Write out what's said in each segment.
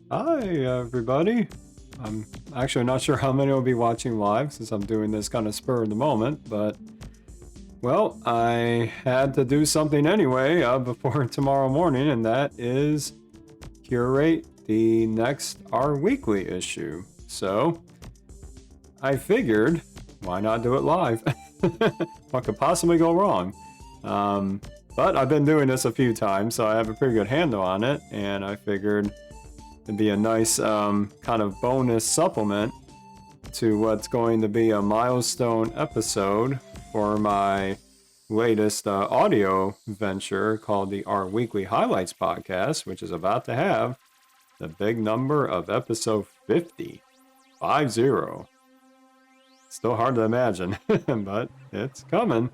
Hi, everybody. I'm actually not sure how many will be watching live since I'm doing this kind of spur of the moment, but well, I had to do something anyway before tomorrow morning, and that is curate the next R Weekly issue. So I figured, why not do it live? What could possibly go wrong? But I've been doing this a few times, so I have a pretty good handle on it, and I figured it'd be a nice kind of bonus supplement to what's going to be a milestone episode for my latest audio venture called the R Weekly Highlights podcast, which is about to have the big number of episode 50. 50. Still hard to imagine, but it's coming.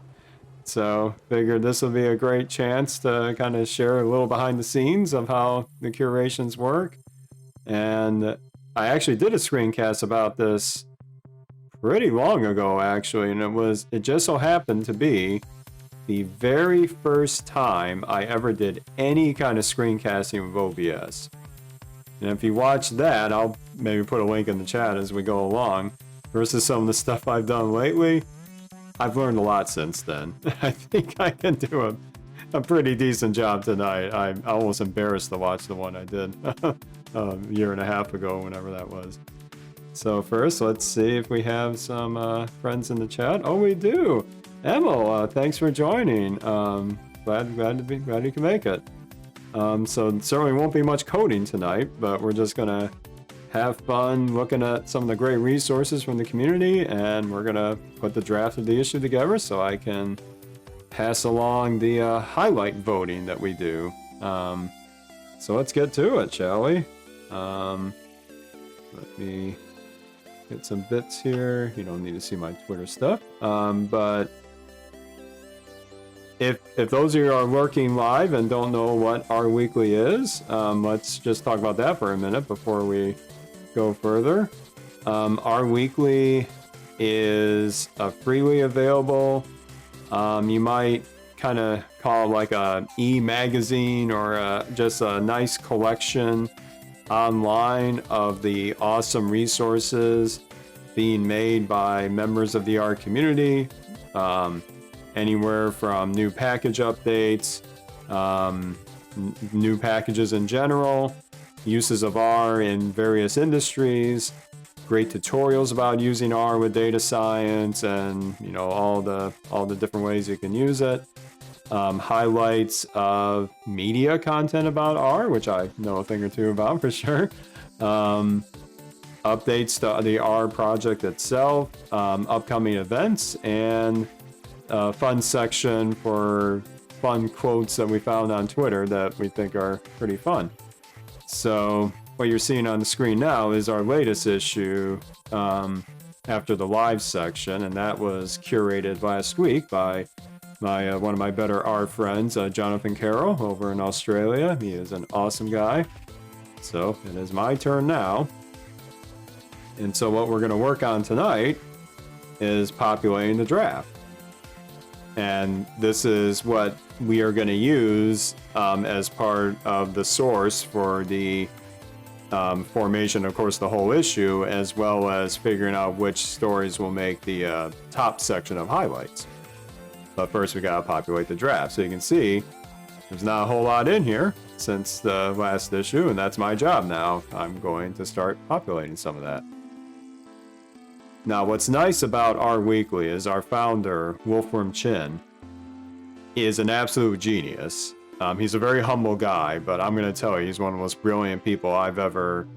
So figured this will be a great chance to kind of share a little behind the scenes of how the curations work. And I actually did a screencast about this pretty long ago, actually, and it just so happened to be the very first time I ever did any kind of screencasting with OBS. And if you watch that, I'll maybe put a link in the chat as we go along, versus some of the stuff I've done lately. I've learned a lot since then. I think I can do a pretty decent job tonight. I'm almost embarrassed to watch the one I did a year and a half ago, whenever that was. So first, let's see if we have some friends in the chat. Oh, we do. Emil, thanks for joining. Glad you can make it. So certainly won't be much coding tonight, but we're just gonna have fun looking at some of the great resources from the community, and we're gonna put the draft of the issue together so I can pass along the highlight voting that we do. So let's get to it, shall we? Let me get some bits here. You don't need to see my Twitter stuff. But if those of you are lurking live and don't know what R Weekly is, let's just talk about that for a minute before we go further. R Weekly is freely available. You might kind of call it like a e-magazine or just a nice collection online of the awesome resources being made by members of the R community. Anywhere from new package updates, new packages in general, uses of R in various industries, great tutorials about using R with data science, and all the different ways you can use it. Highlights of media content about R, which I know a thing or two about for sure. Updates to the R project itself, upcoming events, and a fun section for fun quotes that we found on Twitter that we think are pretty fun. So what you're seeing on the screen now is our latest issue after the live section, and that was curated last week by one of my better R friends, Jonathan Carroll, over in Australia. He is an awesome guy. So it is my turn now. And so what we're going to work on tonight is populating the draft. And this is what we are going to use as part of the source for the formation, of course, the whole issue, as well as figuring out which stories will make the top section of highlights. But first we got to populate the draft. So you can see there's not a whole lot in here since the last issue, and that's my job now. I'm going to start populating some of that. Now, what's nice about R Weekly is our founder, Wolfram Chin, is an absolute genius. He's a very humble guy, but I'm going to tell you, he's one of the most brilliant people I've ever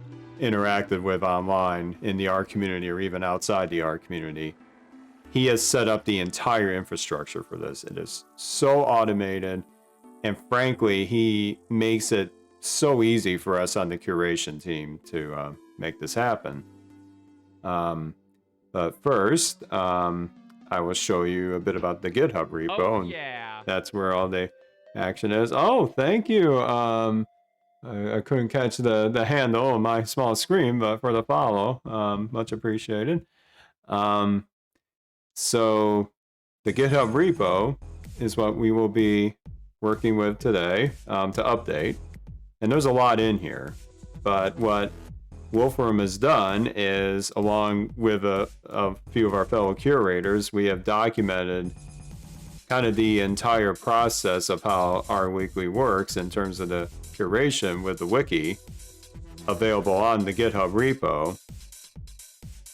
interacted with online in the R community or even outside the R community. He has set up the entire infrastructure for this. It is so automated, and frankly, he makes it so easy for us on the curation team to make this happen. But first, I will show you a bit about the GitHub repo. Oh, yeah. That's where all the action is. Oh, thank you. I couldn't catch the handle on my small screen, but for the follow, much appreciated. So the GitHub repo is what we will be working with today to update. And there's a lot in here. but what Wolfram has done is, along with a few of our fellow curators, we have documented kind of the entire process of how R Weekly works in terms of the curation with the wiki available on the GitHub repo.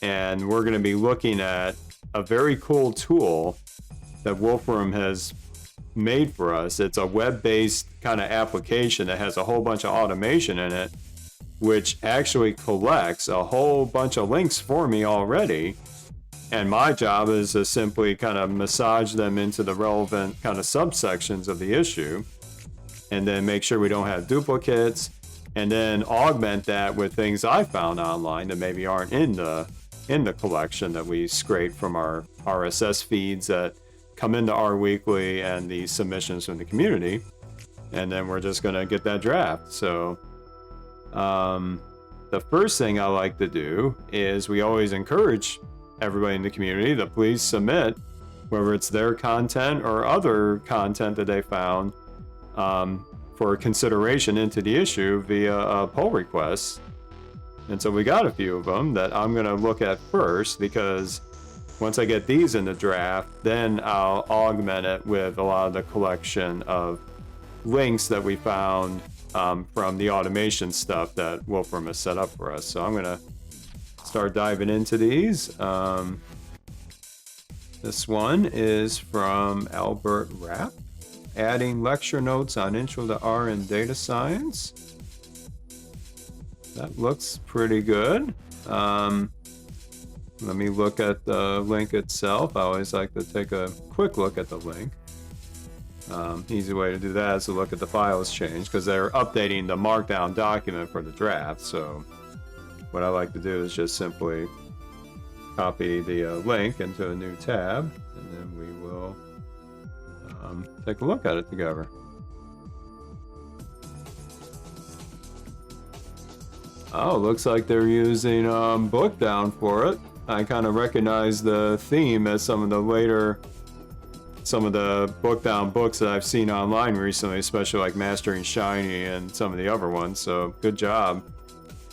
And we're going to be looking at a very cool tool that Wolfram has made for us. It's a web-based kind of application that has a whole bunch of automation in it, which actually collects a whole bunch of links for me already. And my job is to simply kind of massage them into the relevant kind of subsections of the issue, and then make sure we don't have duplicates, and then augment that with things I found online that maybe aren't in the collection that we scrape from our RSS feeds that come into R Weekly and the submissions from the community. And then we're just going to get that draft. So the first thing I like to do is we always encourage everybody in the community to please submit, whether it's their content or other content that they found, for consideration into the issue via pull requests. And so we got a few of them that I'm going to look at first, because once I get these in the draft, then I'll augment it with a lot of the collection of links that we found from the automation stuff that Wolfram has set up for us. So I'm going to start diving into these. This one is from Albert Rapp, adding lecture notes on Intro to R and Data Science. That looks pretty good. Let me look at the link itself. I always like to take a quick look at the link. Easy way to do that is to look at the files change, because they're updating the markdown document for the draft. So what I like to do is just simply copy the link into a new tab, and then we will take a look at it together. Oh, looks like they're using Bookdown for it. I kind of recognize the theme as some of the Bookdown books that I've seen online recently, especially like Mastering Shiny and some of the other ones. So good job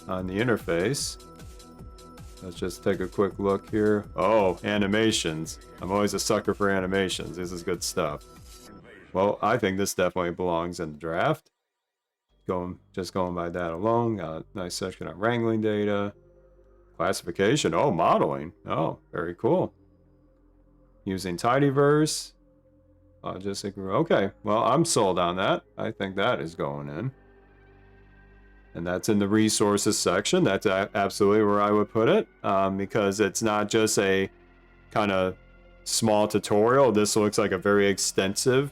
on the interface. Let's just take a quick look here. Oh, animations. I'm always a sucker for animations. This is good stuff. Well, I think this definitely belongs in the draft. Just going by that alone. Got a nice section on wrangling data. Classification. Oh, modeling. Oh, very cool. Using Tidyverse. Okay, well, I'm sold on that. I think that is going in. And that's in the resources section. That's absolutely where I would put it, because it's not just a kind of small tutorial. This looks like a very extensive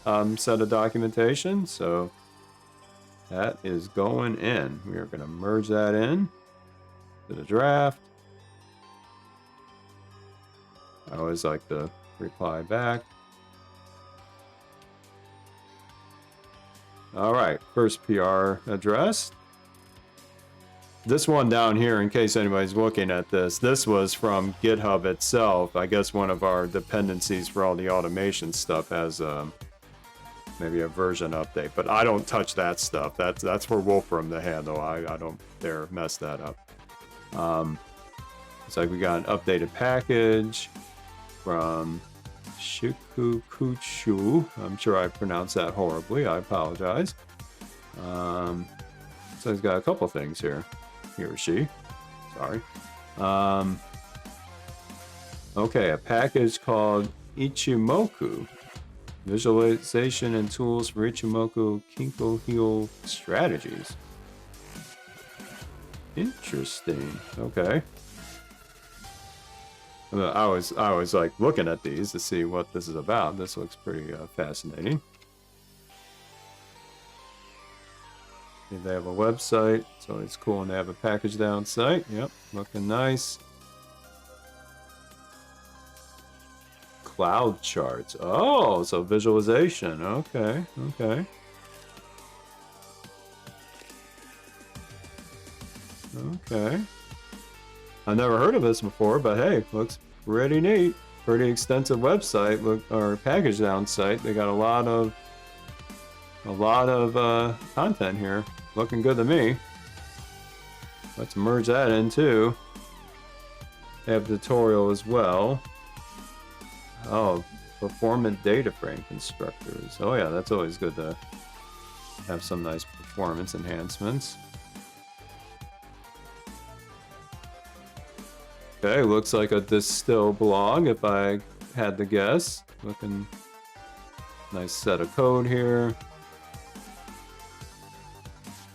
set of documentation. So that is going in. We are going to merge that in to the draft. I always like to reply back. All right, first PR address. This one down here, in case anybody's looking at this, this was from GitHub itself. I guess one of our dependencies for all the automation stuff has maybe a version update, but I don't touch that stuff. That's for Wolfram to handle. I don't dare mess that up. It's like we got an updated package from Shikukuchu. I'm sure I pronounced that horribly. I apologize. So he's got a couple things here. He or she. Sorry. Okay, a package called Ichimoku. Visualization and tools for Ichimoku Kinko-Heel strategies. Interesting. Okay. I always like looking at these to see what this is about. This looks pretty fascinating. They have a website, so it's cool, and they have a package down site. Yep, looking nice. Cloud charts. Oh, so visualization. Okay, okay. Okay. I've never heard of this before, but hey, looks pretty neat. Pretty extensive website, or package down site. They got a lot of content here. Looking good to me. let's merge that in too. They have tutorial as well. Oh, performant data frame constructors. Oh yeah, that's always good to have some nice performance enhancements. Okay, looks like a distill blog if I had to guess. Looking nice set of code here.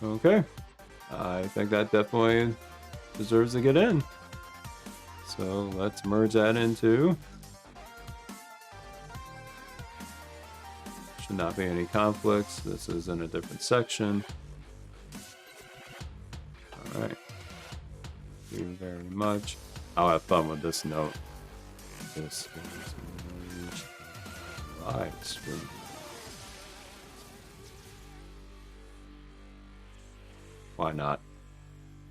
Okay, I think that definitely deserves to get in. So let's merge that into. Should not be any conflicts. This is in a different section. All right. Thank you very much. I'll have fun with this note. This is merged live stream. Why not?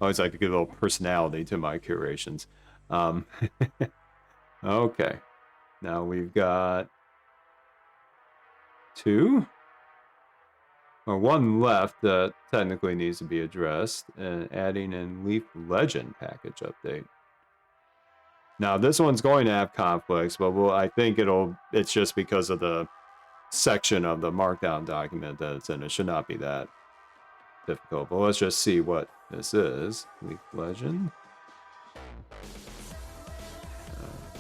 I always like to give a little personality to my curations. Okay. Now we've got two or one left that technically needs to be addressed, and adding in Leaf Legend package update. Now this one's going to have conflicts, but I think it's just because of the section of the markdown document that it's in. It should not be that difficult, but let's just see what this is. Leaf Legend.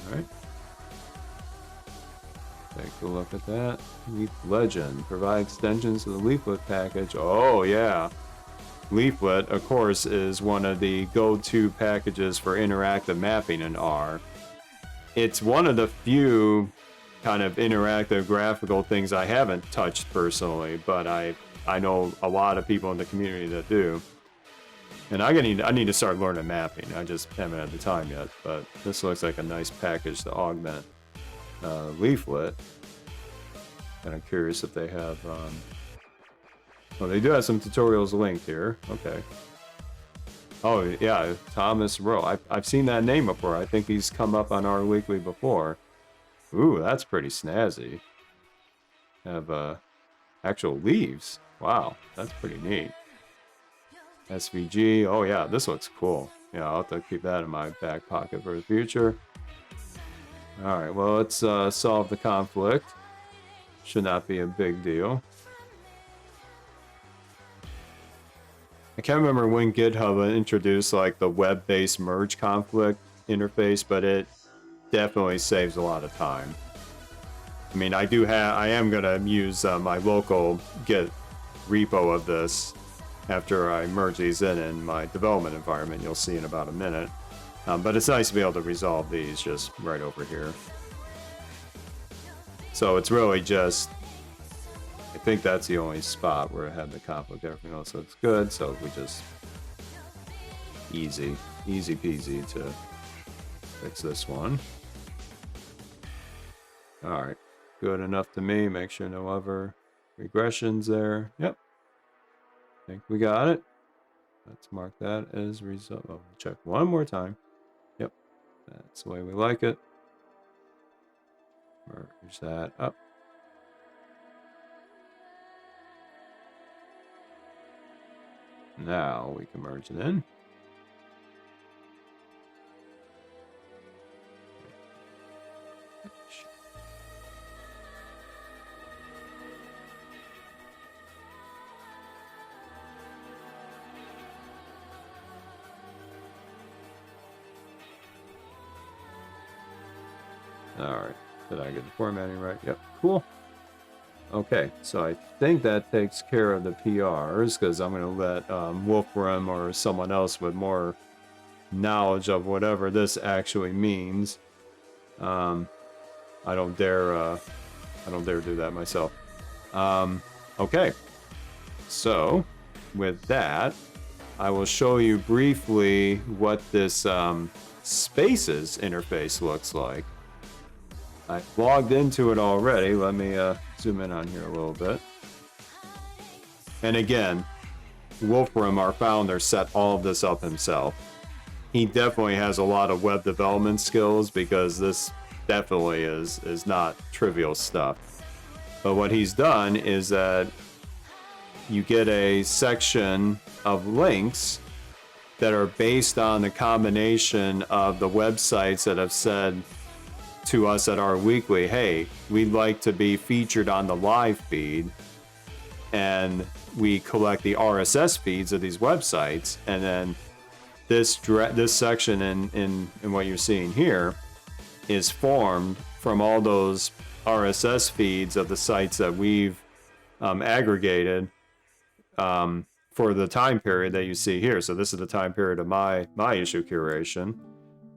All right. Take a look at that. Leaf Legend. Provide extensions to the Leaflet package. Oh, yeah. Leaflet, of course, is one of the go-to packages for interactive mapping in R. It's one of the few kind of interactive graphical things I haven't touched personally, but I know a lot of people in the community that do. And I need to start learning mapping. I just haven't had the time yet, but this looks like a nice package to augment Leaflet. And I'm curious if they have well, they do have some tutorials linked here. Okay. Oh yeah, Thomas Rowe. I've seen that name before. I think he's come up on our weekly before. Ooh, that's pretty snazzy. Have actual leaves. Wow, that's pretty neat. SVG. Oh yeah, this looks cool. Yeah, I'll have to keep that in my back pocket for the future. All right, well, let's solve the conflict. Should not be a big deal. I can't remember when GitHub introduced like the web-based merge conflict interface, but it definitely saves a lot of time. I mean, I am gonna use my local Git repo of this after I merge these in my development environment. You'll see in about a minute. But it's nice to be able to resolve these just right over here. So it's really just, I think that's the only spot where it had the conflict. Everything else looks good, so we just easy peasy to fix this one. All right, good enough to me. Make sure no other regressions there. Yep, I think we got it. Let's mark that as result. Oh, check one more time. Yep, that's the way we like it. Merge that up. Now we can merge it in. All right, did I get the formatting right? Yep, cool. Okay, so I think that takes care of the PRs, because I'm going to let Wolfram or someone else with more knowledge of whatever this actually means. I don't dare do that myself. Okay, so with that, I will show you briefly what this Spaces interface looks like. I logged into it already. Let me zoom in on here a little bit. And again, Wolfram, our founder, set all of this up himself. He definitely has a lot of web development skills, because this definitely is not trivial stuff. But what he's done is that you get a section of links that are based on the combination of the websites that have said to us at our weekly, hey, we'd like to be featured on the live feed, and we collect the RSS feeds of these websites, and then this section in what you're seeing here is formed from all those RSS feeds of the sites that we've aggregated for the time period that you see here. So this is the time period of my issue curation.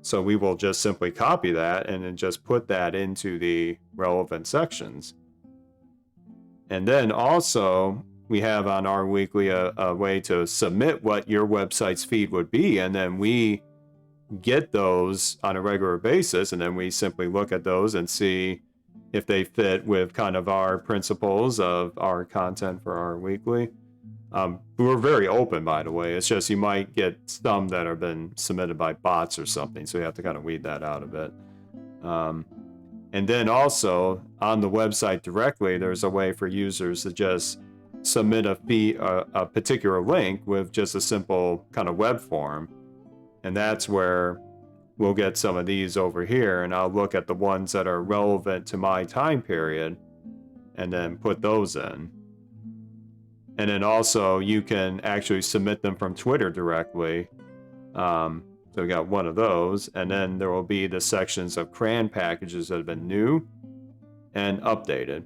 So we will just simply copy that and then just put that into the relevant sections. And then also we have on our weekly a way to submit what your website's feed would be, and then we get those on a regular basis, and then we simply look at those and see if they fit with kind of our principles of our content for our weekly. We're very open, by the way. It's just you might get some that have been submitted by bots or something, so you have to kind of weed that out a bit. And then also on the website directly, there's a way for users to just submit a particular link with just a simple kind of web form, and that's where we'll get some of these over here, and I'll look at the ones that are relevant to my time period and then put those in. And then also you can actually submit them from Twitter directly. So we got one of those, and then there will be the sections of CRAN packages that have been new and updated.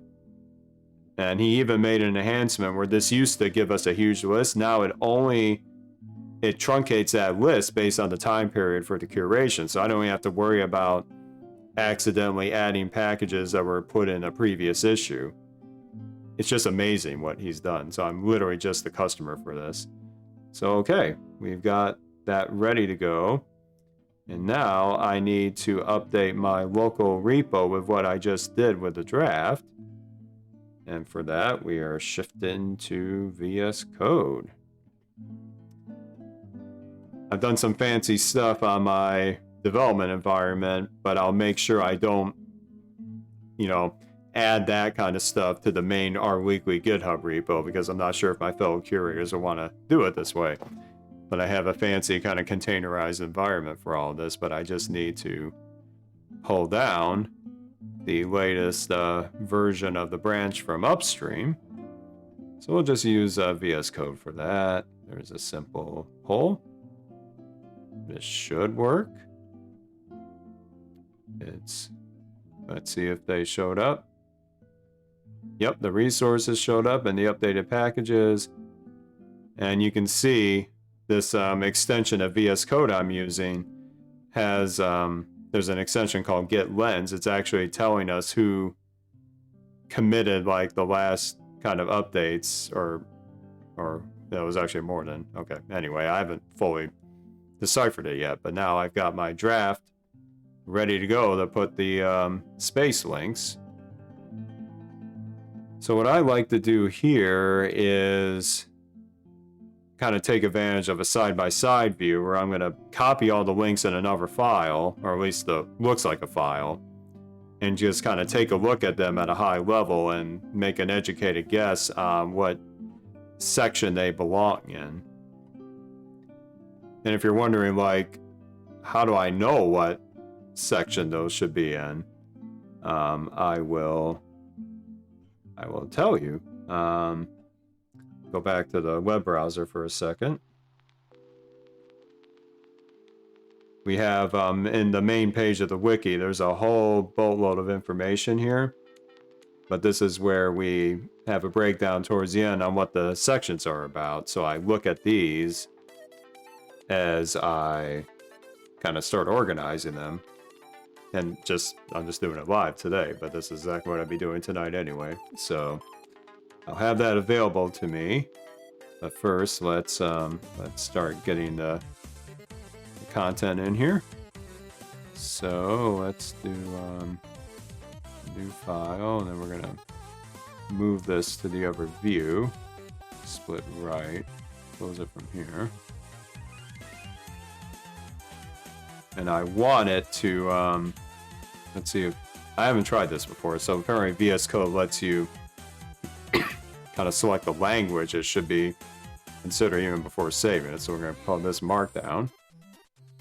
And he even made an enhancement where this used to give us a huge list. Now it truncates that list based on the time period for the curation. So I don't even have to worry about accidentally adding packages that were put in a previous issue. It's just amazing what he's done. So I'm literally just the customer for this. So okay, we've got that ready to go. And now I need to update my local repo with what I just did with the draft. And for that, we are shifting to VS Code. I've done some fancy stuff on my development environment, but I'll make sure I don't, add that kind of stuff to the main R Weekly GitHub repo, because I'm not sure if my fellow curators will want to do it this way. But I have a fancy kind of containerized environment for all of this, but I just need to pull down the latest version of the branch from upstream. So we'll just use VS Code for that. There's a simple pull. This should work. Let's see if they showed up. Yep, the resources showed up and the updated packages. And you can see this extension of VS Code I'm using has, there's an extension called Git Lens. It's actually telling us who committed like the last kind of updates, or that was actually more than, okay. Anyway, I haven't fully deciphered it yet, but now I've got my draft ready to go to put the space links. So what I like to do here is kind of take advantage of a side-by-side view where I'm going to copy all the links in another file, or at least looks like a file, and just kind of take a look at them at a high level and make an educated guess on what section they belong in. And if you're wondering, like, how do I know what section those should be in, I will tell you. Go back to the web browser for a second. We have in the main page of the wiki, there's a whole boatload of information here, but this is where we have a breakdown towards the end on what the sections are about. So I look at these as I kind of start organizing them. And I'm just doing it live today, but this is exactly what I'll be doing tonight anyway. So I'll have that available to me. But first, let's start getting the content in here. So let's do new file, and then we're gonna move this to the other view. Split right, close it from here. And I want it to, let's see if, I haven't tried this before, so apparently VS Code lets you kind of select the language it should be consider even before saving it. So we're going to pull this markdown.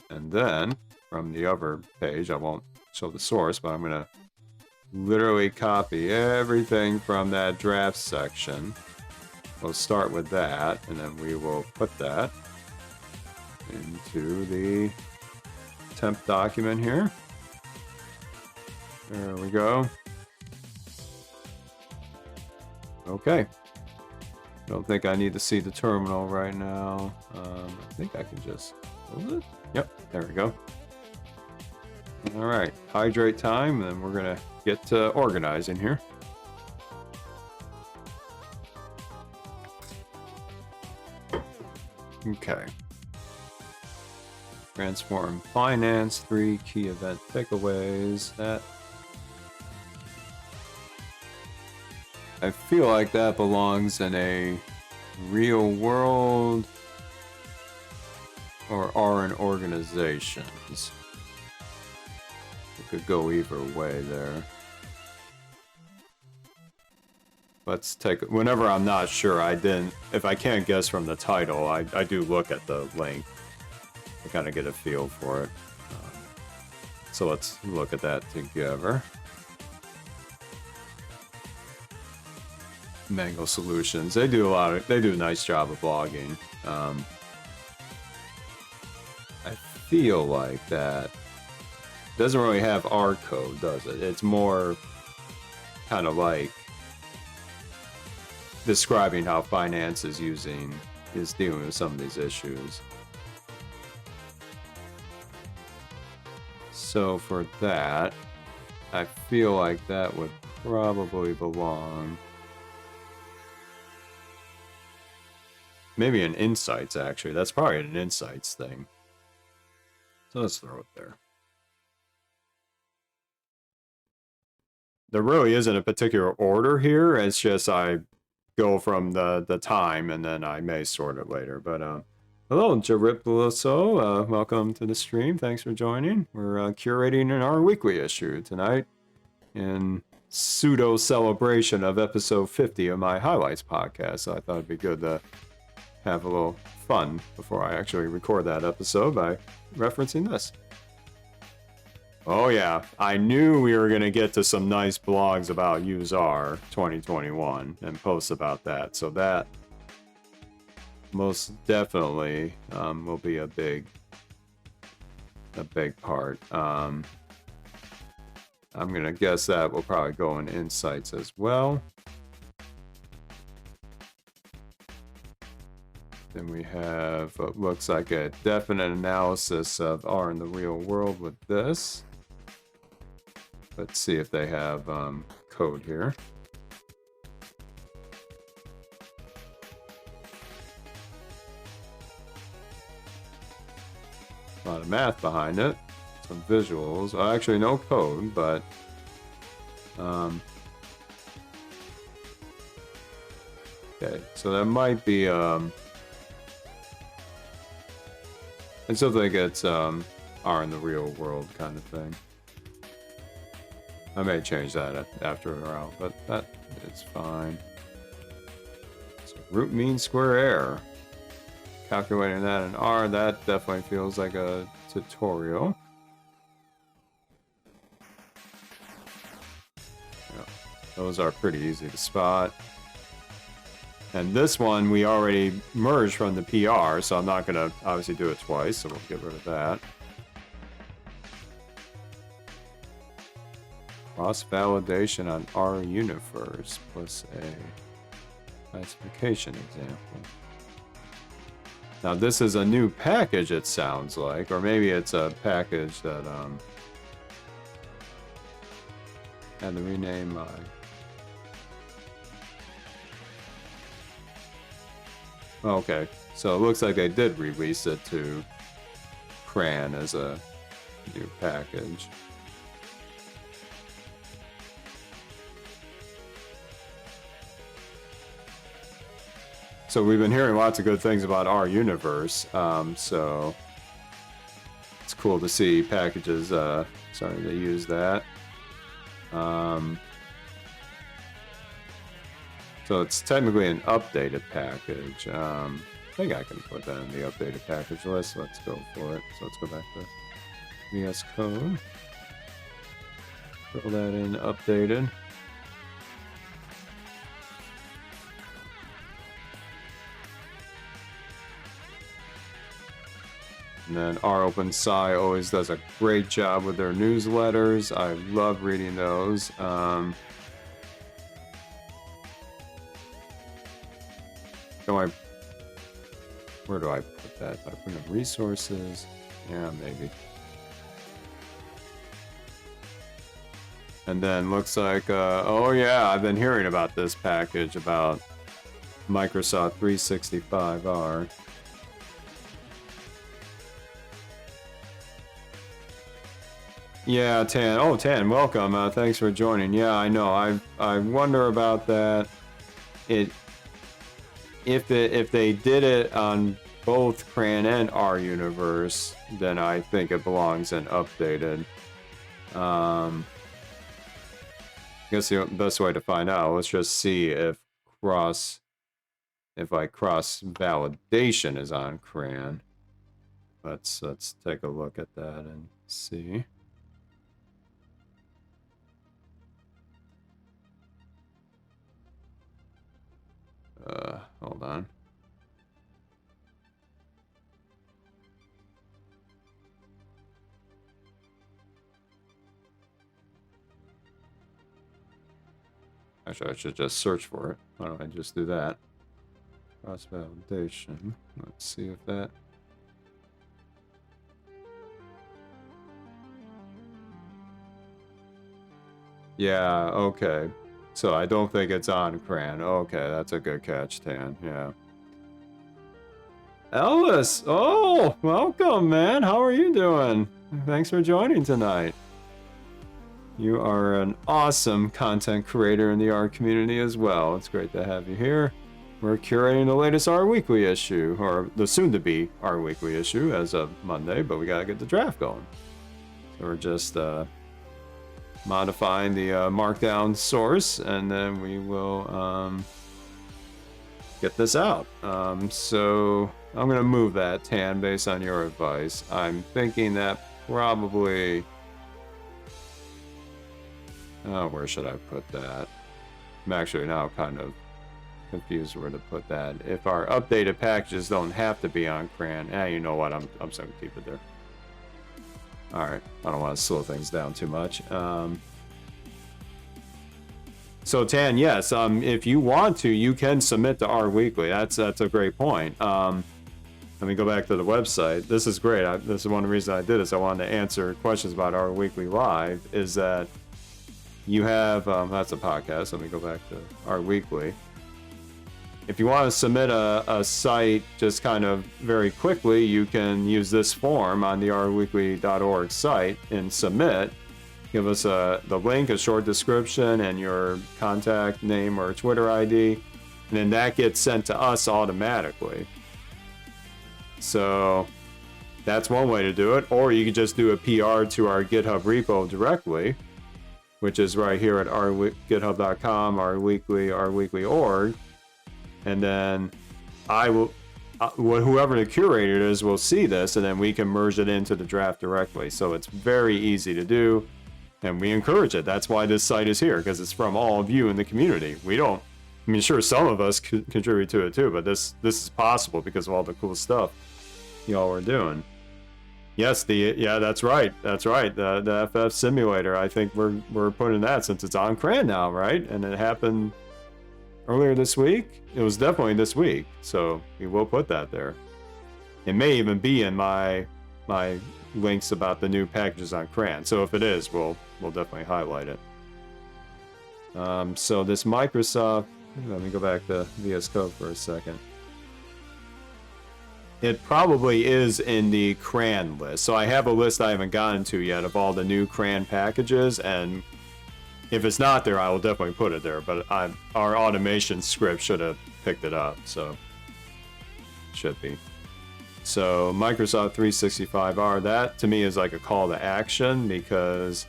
And then from the other page, I won't show the source, but I'm going to literally copy everything from that draft section. We'll start with that, and then we will put that into the temp document here. There we go. Okay. I don't think I need to see the terminal right now. I think I can just close it. Yep, there we go. All right, hydrate time, and then we're gonna get to organizing here. Okay. Transform finance, 3 key event takeaways. That I feel like that belongs in a real world or are in organizations. It could go either way there. Let's take, whenever I'm not sure, if I can't guess from the title, I do look at the link to kind of get a feel for it. So let's look at that together. Mango Solutions, they do a nice job of blogging. I feel like that doesn't really have our code, does it? It's more kind of like describing how finance is dealing with some of these issues. So for that, I feel like that would probably belong maybe in Insights, actually. That's probably an Insights thing. So let's throw it there. There really isn't a particular order here. It's just I go from the time, and then I may sort it later. But hello, Jaripliso. Welcome to the stream. Thanks for joining. We're curating in our weekly issue tonight in pseudo celebration of episode 50 of my Highlights podcast. So I thought it'd be good to have a little fun before I actually record that episode by referencing this. Oh yeah, I knew we were going to get to some nice blogs about USAR 2021 and posts about that. So that most definitely will be a big part. I'm going to guess that will probably go in Insights as well. Then we have what looks like a definite analysis of R in the real world with this. Let's see if they have code here. A lot of math behind it. Some visuals. Oh, actually, no code, but okay. So that might be I still think it's R in the real world kind of thing. I may change that after a while, but that is fine. So root mean square error. Calculating that in R, that definitely feels like a tutorial. Yeah, those are pretty easy to spot. And this one we already merged from the PR, so I'm not going to obviously do it twice, so we'll get rid of that. Cross-validation on R universe plus a classification example. Now this is a new package, it sounds like, or maybe it's a package that had to rename my... Okay, so it looks like they did release it to CRAN as a new package. So we've been hearing lots of good things about R universe, so it's cool to see packages starting to use that. So it's technically an updated package. think I can put that in the updated package list. Let's go for it. So let's go back to VS Code. Throw that in updated. And then rOpenSci always does a great job with their newsletters. I love reading those. Where do I put that? I put in resources. Yeah, maybe. And then looks like, oh yeah, I've been hearing about this package about Microsoft 365R. Yeah, Tan. Oh, Tan, welcome. Thanks for joining. Yeah, I know. I wonder about that. If they did it on both CRAN and RUniverse, then I think it belongs in updated. I guess the best way to find out, let's just see if cross validation is on CRAN. Let's take a look at that and see. Hold on. Actually, I should just search for it. Why don't I just do that? Cross validation. Let's see if that. Yeah, okay. So I don't think it's on CRAN. Okay, that's a good catch, Tan. Yeah. Elvis! Oh, welcome, man. How are you doing? Thanks for joining tonight. You are an awesome content creator in the R community as well. It's great to have you here. We're curating the latest R Weekly issue, or the soon-to-be R Weekly issue as of Monday, but we gotta get the draft going. So we're just modifying the markdown source, and then we will get this out. So I'm gonna move that, Tan, based on your advice. I'm thinking that probably... Oh, where should I put that? I'm actually now kind of confused where to put that. If our updated packages don't have to be on CRAN, you know what? I'm just gonna keep it there. Alright, I don't want to slow things down too much. So Tan, yes, if you want to, you can submit to R Weekly. That's a great point. Let me go back to the website. This is great. This is one of the reasons I did this. I wanted to answer questions about R Weekly Live. Is that you have that's a podcast. Let me go back to R Weekly. If you want to submit a site just kind of very quickly, you can use this form on the rweekly.org site and submit. Give us the link, a short description, and your contact name or Twitter ID, and then that gets sent to us automatically. So that's one way to do it, or you can just do a PR to our GitHub repo directly, which is right here at github.com, rweekly.org. And then whoever the curator is will see this, and then we can merge it into the draft directly. So it's very easy to do, and we encourage it. That's why this site is here, because it's from all of you in the community. We don't, I mean, sure, some of us contribute to it too, but this is possible because of all the cool stuff y'all are doing. Yes, that's right. The FF simulator. I think we're putting that since it's on CRAN now, right? And it happened earlier this week. It was definitely this week, so we will put that there. It may even be in my links about the new packages on CRAN. So if it is, we'll definitely highlight it. So this Microsoft. Let me go back to VS Code for a second. It probably is in the CRAN list. So I have a list I haven't gotten to yet of all the new CRAN packages, and if it's not there, I will definitely put it there. But our automation script should have picked it up, so should be. So Microsoft 365R, that to me is like a call to action because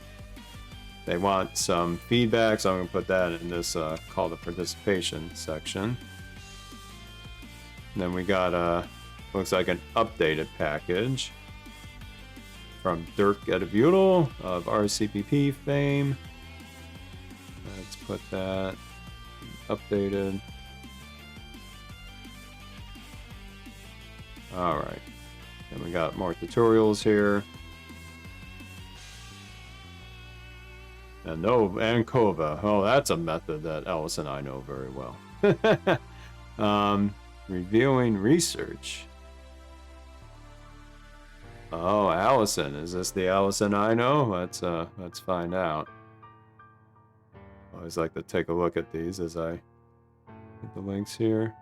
they want some feedback. So I'm going to put that in this call to participation section. then we got looks like an updated package from Dirk Edibudel of RCPP fame. Let's put that updated. All right, and we got more tutorials here. And Kova. Oh, that's a method that Alice and I know very well. Reviewing research. Oh, Allison. Is this the Allison I know? Let's find out. I always like to take a look at these as I put the links here.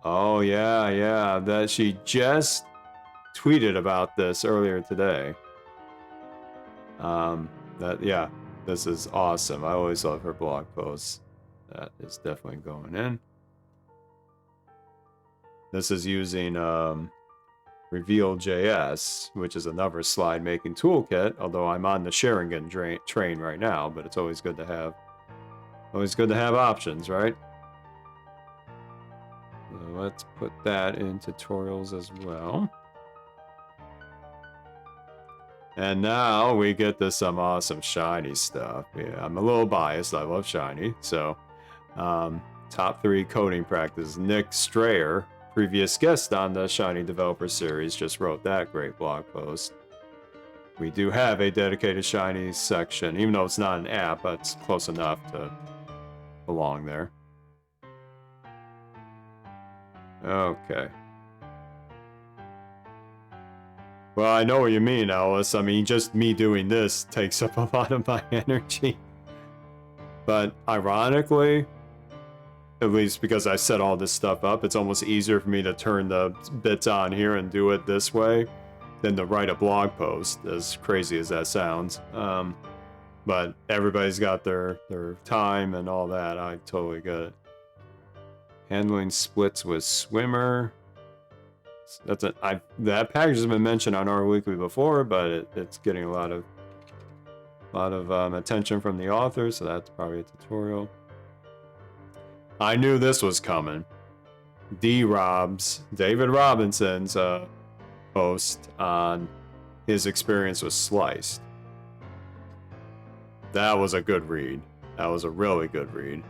Oh, yeah. That she just tweeted about this earlier today. This is awesome. I always love her blog posts. That is definitely going in. This is using Reveal.js, which is another slide making toolkit, although I'm on the Sheringan train right now, but it's always good to have options, right? So let's put that in tutorials as well. And now we get to some awesome Shiny stuff. Yeah, I'm a little biased. I love Shiny. So, top 3 coding practice. Nick Strayer, previous guest on the Shiny Developer Series, just wrote that great blog post. We do have a dedicated Shiny section, even though it's not an app, but it's close enough to belong there. Okay. Well, I know what you mean, Alice. I mean, just me doing this takes up a lot of my energy. But ironically, at least because I set all this stuff up, it's almost easier for me to turn the bits on here and do it this way than to write a blog post, as crazy as that sounds. But everybody's got their time and all that. I totally get it. Handling splits with Swimmer. That package has been mentioned on our weekly before, but it's getting a lot of attention from the author, so that's probably a tutorial. I knew this was coming. David Robinson's post on his experience with Sliced. That was a good read. That was a really good read.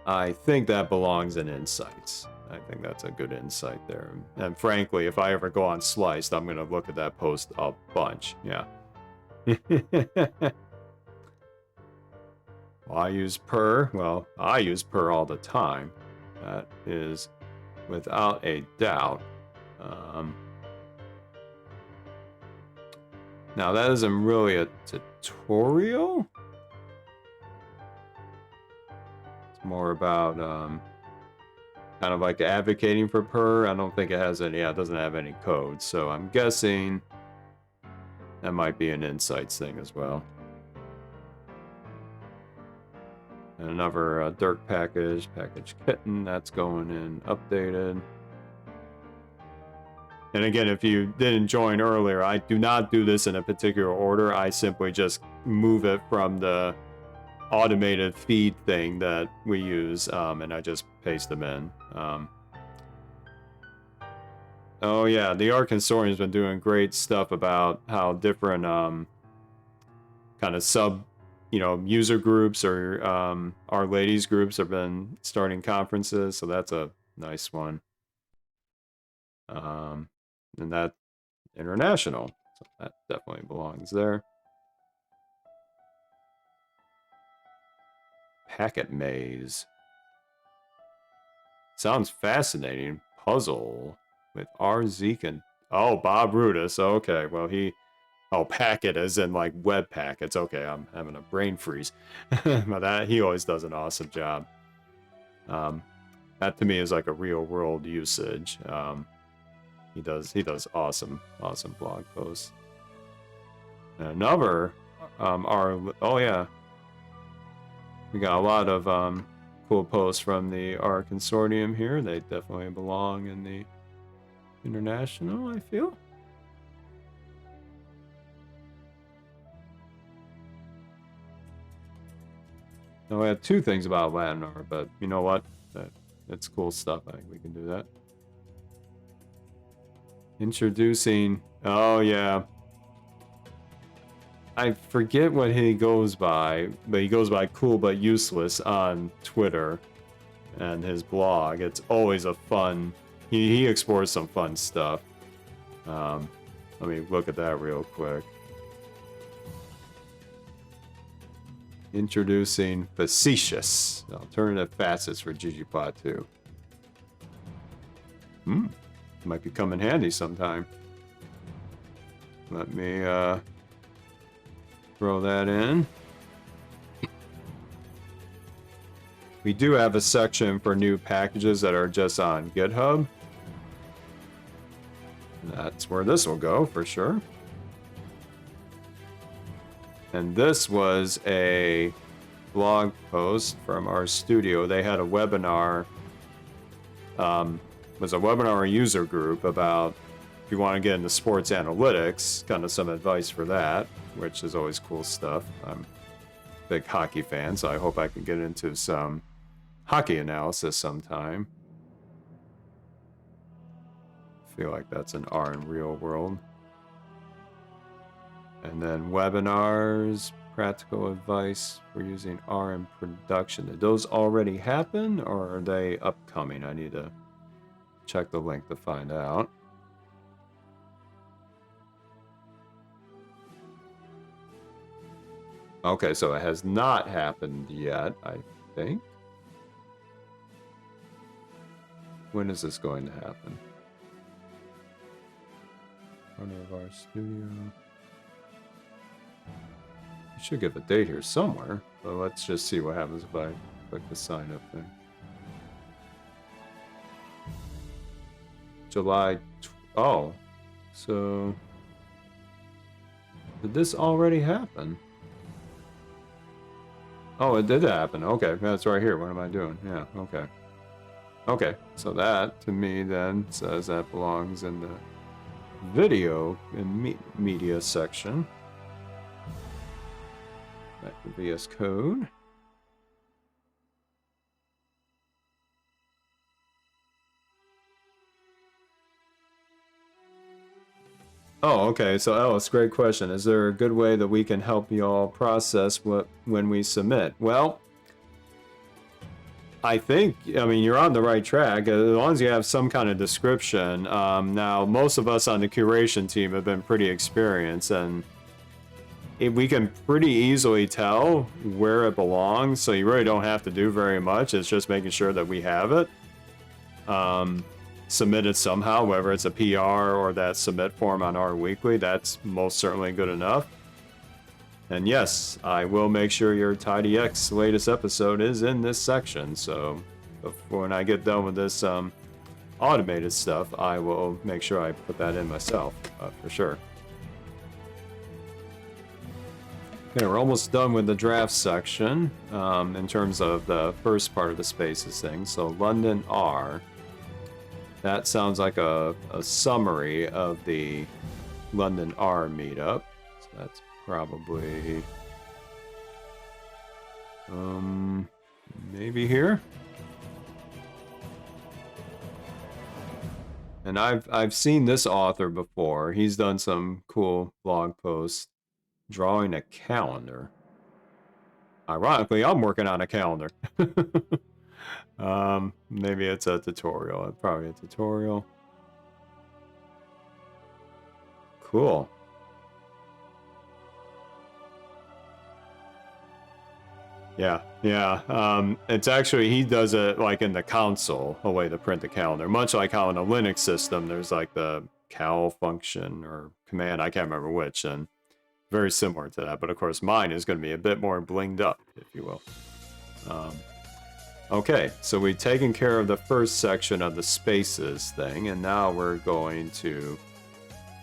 I think that belongs in Insights. I think that's a good insight there. And frankly, if I ever go on Sliced, I'm going to look at that post a bunch. Yeah. Well, I use Purr. Well, I use Purr all the time. That is without a doubt. Now, that isn't really a tutorial. More about kind of like advocating for Purr. I don't think it has any. Yeah, it doesn't have any code, so I'm guessing that might be an Insights thing as well. And another Dirk package kitten, that's going in updated. And again, if you didn't join earlier, I do not do this in a particular order. I simply just move it from the automated feed thing that we use, and I just paste them in. Oh yeah, the Art Consortium's been doing great stuff about how different kind of sub, user groups or Our Ladies groups have been starting conferences, so that's a nice one. And that international, so that definitely belongs there. Packet Maze. Sounds fascinating. Puzzle with R. Zeke and... Oh, Bob Rudis. Okay, well, Oh, packet as in, like, web packets. Okay, I'm having a brain freeze. But he always does an awesome job. That, to me, is like a real-world usage. He does awesome blog posts. And another... Oh, yeah. We got a lot of cool posts from the R Consortium here. They definitely belong in the international, I feel. No, I have two things about Latinar, but you know what? It's cool stuff. I think we can do that. Introducing... Oh, yeah. I forget what he goes by, but he goes by Cool But Useless on Twitter and his blog. It's always a fun... He explores some fun stuff. Let me look at that real quick. Introducing Facetious, alternative facets for ggplot 2. Might be come in handy sometime. Let me throw that in. We do have a section for new packages that are just on GitHub. That's where this will go for sure. And this was a blog post from our studio. They had a webinar. Was a webinar user group about if you want to get into sports analytics, kind of some advice for that, which is always cool stuff. I'm a big hockey fan, so I hope I can get into some hockey analysis sometime. I feel like that's an R in real world. And then webinars, practical advice for using R in production. Did those already happen or are they upcoming? I need to check the link to find out. Okay, so it has not happened yet, I think. When is this going to happen? Owner of our studio. You should give a date here somewhere, but let's just see what happens if I click the sign up thing. July. Oh, so did this already happen? Oh, it did happen. Okay, that's right here. What am I doing? Yeah, okay. Okay, so that to me then says that belongs in the video and media section. Back to VS Code. Oh, okay. So, Ellis, great question. Is there a good way that we can help y'all process when we submit? Well, I think, you're on the right track as long as you have some kind of description. Now, most of us on the curation team have been pretty experienced, and we can pretty easily tell where it belongs, so you really don't have to do very much. It's just making sure that we have it submitted somehow, whether it's a PR or that submit form on our weekly. That's most certainly good enough. And yes, I will make sure your TidyX latest episode is in this section. So when I get done with this automated stuff, I will make sure I put that in myself for sure. Okay, we're almost done with the draft section in terms of the first part of the spaces thing. So London R. That sounds like a summary of the London R meetup. So that's probably maybe here. And I've seen this author before. He's done some cool blog posts drawing a calendar. Ironically, I'm working on a calendar. Maybe it's a tutorial. Probably a tutorial. Cool. Yeah. It's actually, he does it like in the console, a way to print the calendar. Much like how in a Linux system, there's like the cal function or command, I can't remember which, and very similar to that. But of course, mine is going to be a bit more blinged up, if you will. Okay, so we've taken care of the first section of the spaces thing, and now we're going to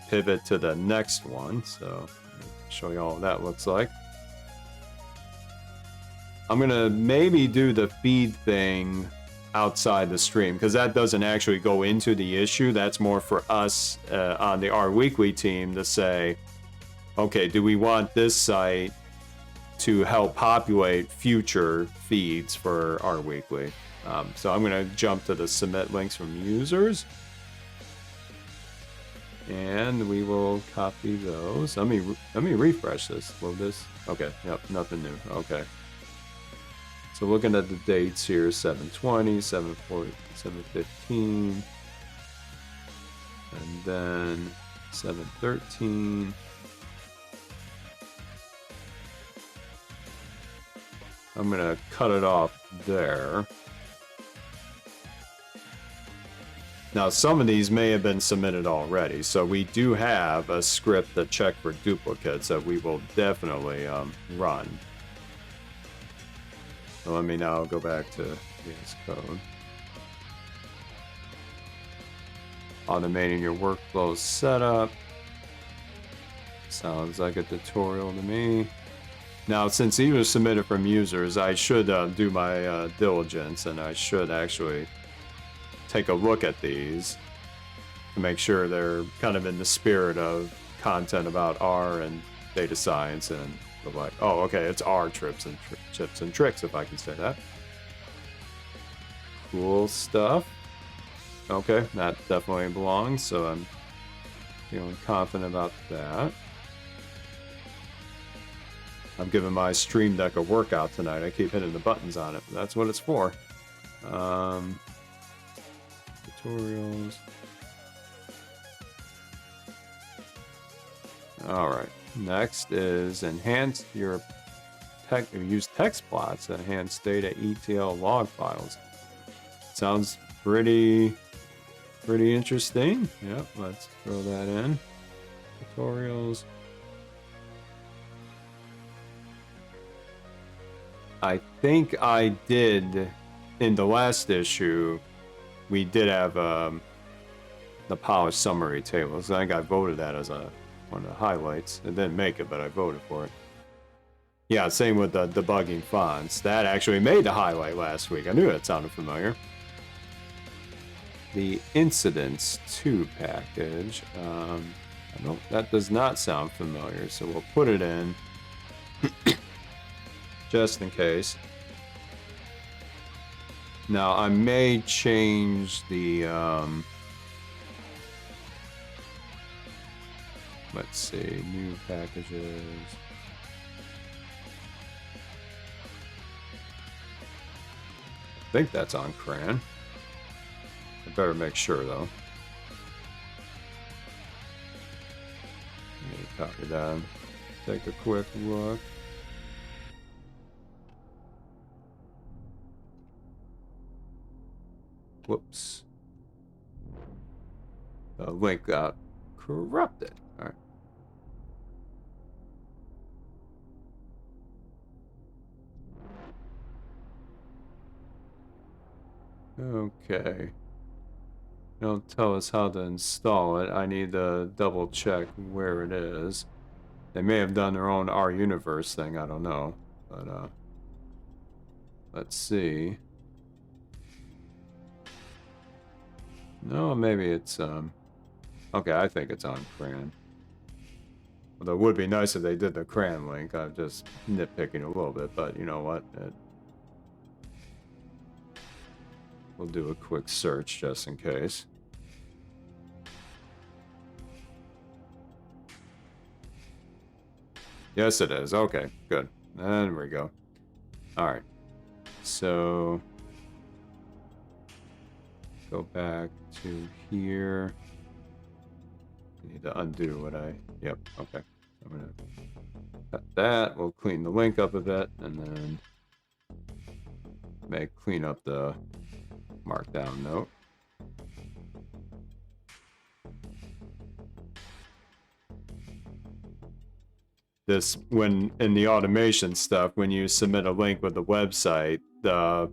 pivot to the next one. So let me show you all what that looks like. I'm gonna maybe do the feed thing outside the stream because that doesn't actually go into the issue. That's more for us on the R Weekly team to say, okay, do we want this site to help populate future feeds for our weekly. So I'm going to jump to the submit links from users. And we will copy those. Let me refresh this. Will this? Okay. Yep. Nothing new. Okay. So looking at the dates here: 7/20, 7/4, 7/15, and then 7/13. I'm gonna cut it off there. Now, some of these may have been submitted already, so we do have a script to check for duplicates that we will definitely run. So let me now go back to VS Code. Automating your workflow setup. Sounds like a tutorial to me. Now, since these were submitted from users, I should do my diligence, and I should actually take a look at these to make sure they're kind of in the spirit of content about R and data science and the like. Oh, okay, it's R tips and tricks, if I can say that. Cool stuff. Okay, that definitely belongs, so I'm feeling confident about that. I'm giving my Stream Deck a workout tonight. I keep hitting the buttons on it. That's what it's for. Tutorials. Alright, next is enhance your use text plots to enhance data ETL log files. Sounds pretty interesting. Yep, let's throw that in. Tutorials. I think I did in the last issue. We did have the polished summary tables. I think I voted that as one of the highlights. It didn't make it, but I voted for it. Yeah, same with the debugging fonts. That actually made the highlight last week. I knew that sounded familiar. The Incidents 2 package. That does not sound familiar, so we'll put it in just in case. Now, I may change the, let's see, new packages. I think that's on CRAN. I better make sure, though. Let me copy that. Take a quick look. Whoops. The link got corrupted. All right. Okay. Don't tell us how to install it. I need to double check where it is. They may have done their own R Universe thing. I don't know. But, let's see. No, maybe it's, okay, I think it's on CRAN. Although it would be nice if they did the CRAN link. I'm just nitpicking a little bit, but you know what? We'll do a quick search just in case. Yes, it is. Okay, good. There we go. All right. So go back to here. I need to undo what I... Yep, okay. I'm going to cut that. We'll clean the link up a bit, and then clean up the markdown note. This, when in the automation stuff, when you submit a link with the website, the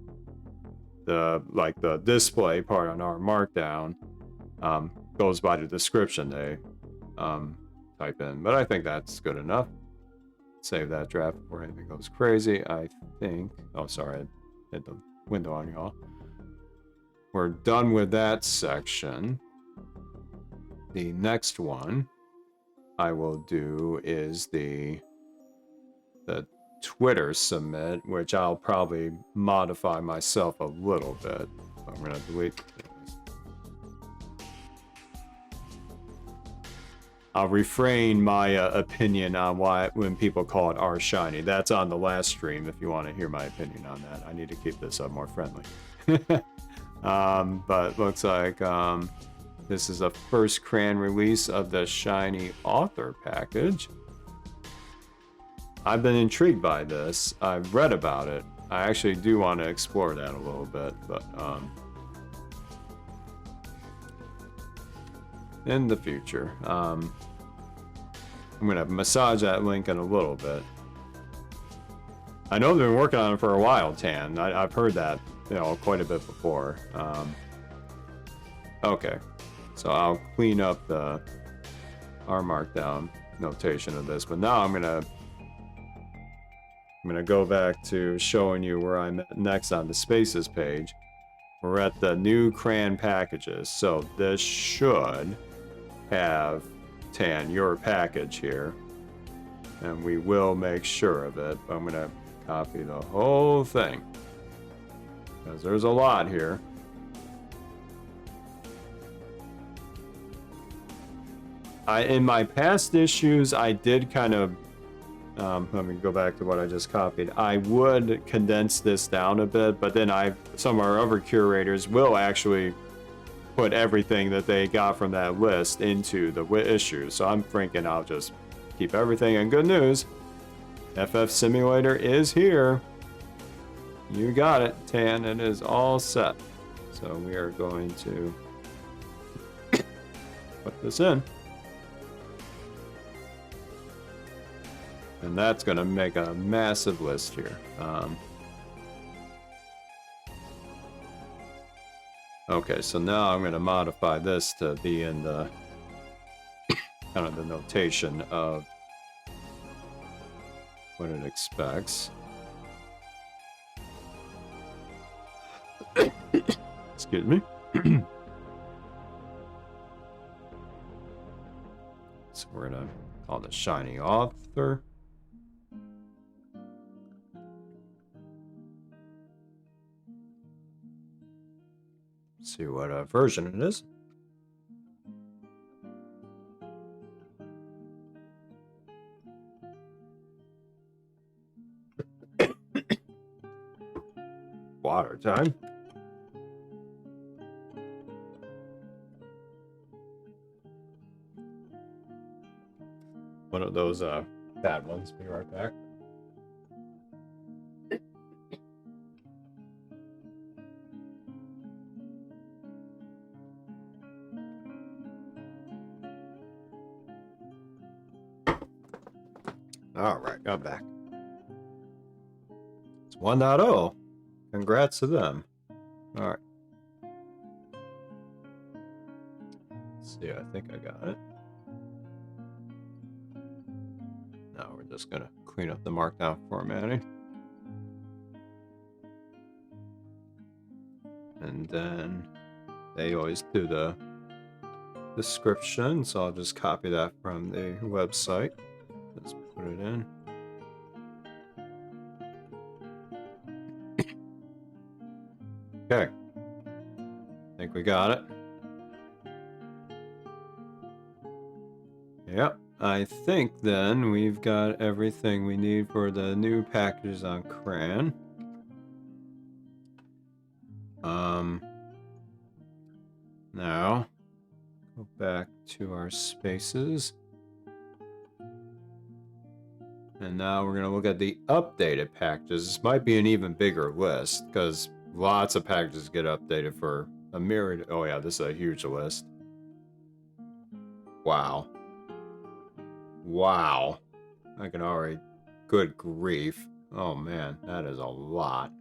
display part on our markdown goes by the description they type in. But I think that's good enough. Save that draft before anything goes crazy. I think. Oh, sorry, I hit the window on y'all. We're done with that section. The next one I will do is the Twitter submit, which I'll probably modify myself a little bit. I'm going to delete this. I'll refrain my opinion on why when people call it R Shiny. That's on the last stream if you want to hear my opinion on that. I need to keep this up more friendly. But looks like this is a first Cran release of the Shiny Author package. I've been intrigued by this. I've read about it. I actually do want to explore that a little bit, but in the future. I'm gonna massage that link in a little bit. I know they've been working on it for a while, Tan. I've heard that, you know, quite a bit before. Okay, so I'll clean up the R Markdown notation of this, but now I'm gonna go back to showing you where I'm at next on the Spaces page. We're at the new Cran packages, so this should have, Tan, your package here, and we will make sure of it. I'm gonna copy the whole thing because there's a lot here. In my past issues, I did kind of let me go back to what I just copied. I would condense this down a bit, but then some of our other curators will actually put everything that they got from that list into the issue. So I'm thinking I'll just keep everything in good news. FF Simulator is here. You got it, Tan. It is all set. So we are going to put this in. And that's going to make a massive list here. Okay, so now I'm going to modify this to be in the kind of the notation of what it expects. Excuse me. So we're going to call the Shiny Author. See what version it is. Water time. One of those bad ones. Be right back. All right, I'm back. It's 1.0. Congrats to them. All right. Let's see, I think I got it. Now we're just going to clean up the markdown formatting. And then they always do the description, so I'll just copy that from the website. Let's put it in. Okay. I think we got it. Yep. I think then we've got everything we need for the new packages on Cran. Now, go back to our spaces. And now we're going to look at the updated packages. This might be an even bigger list because lots of packages get updated for a myriad. Oh yeah, this is a huge list. Wow. Wow. I can already... Good grief. Oh man, that is a lot.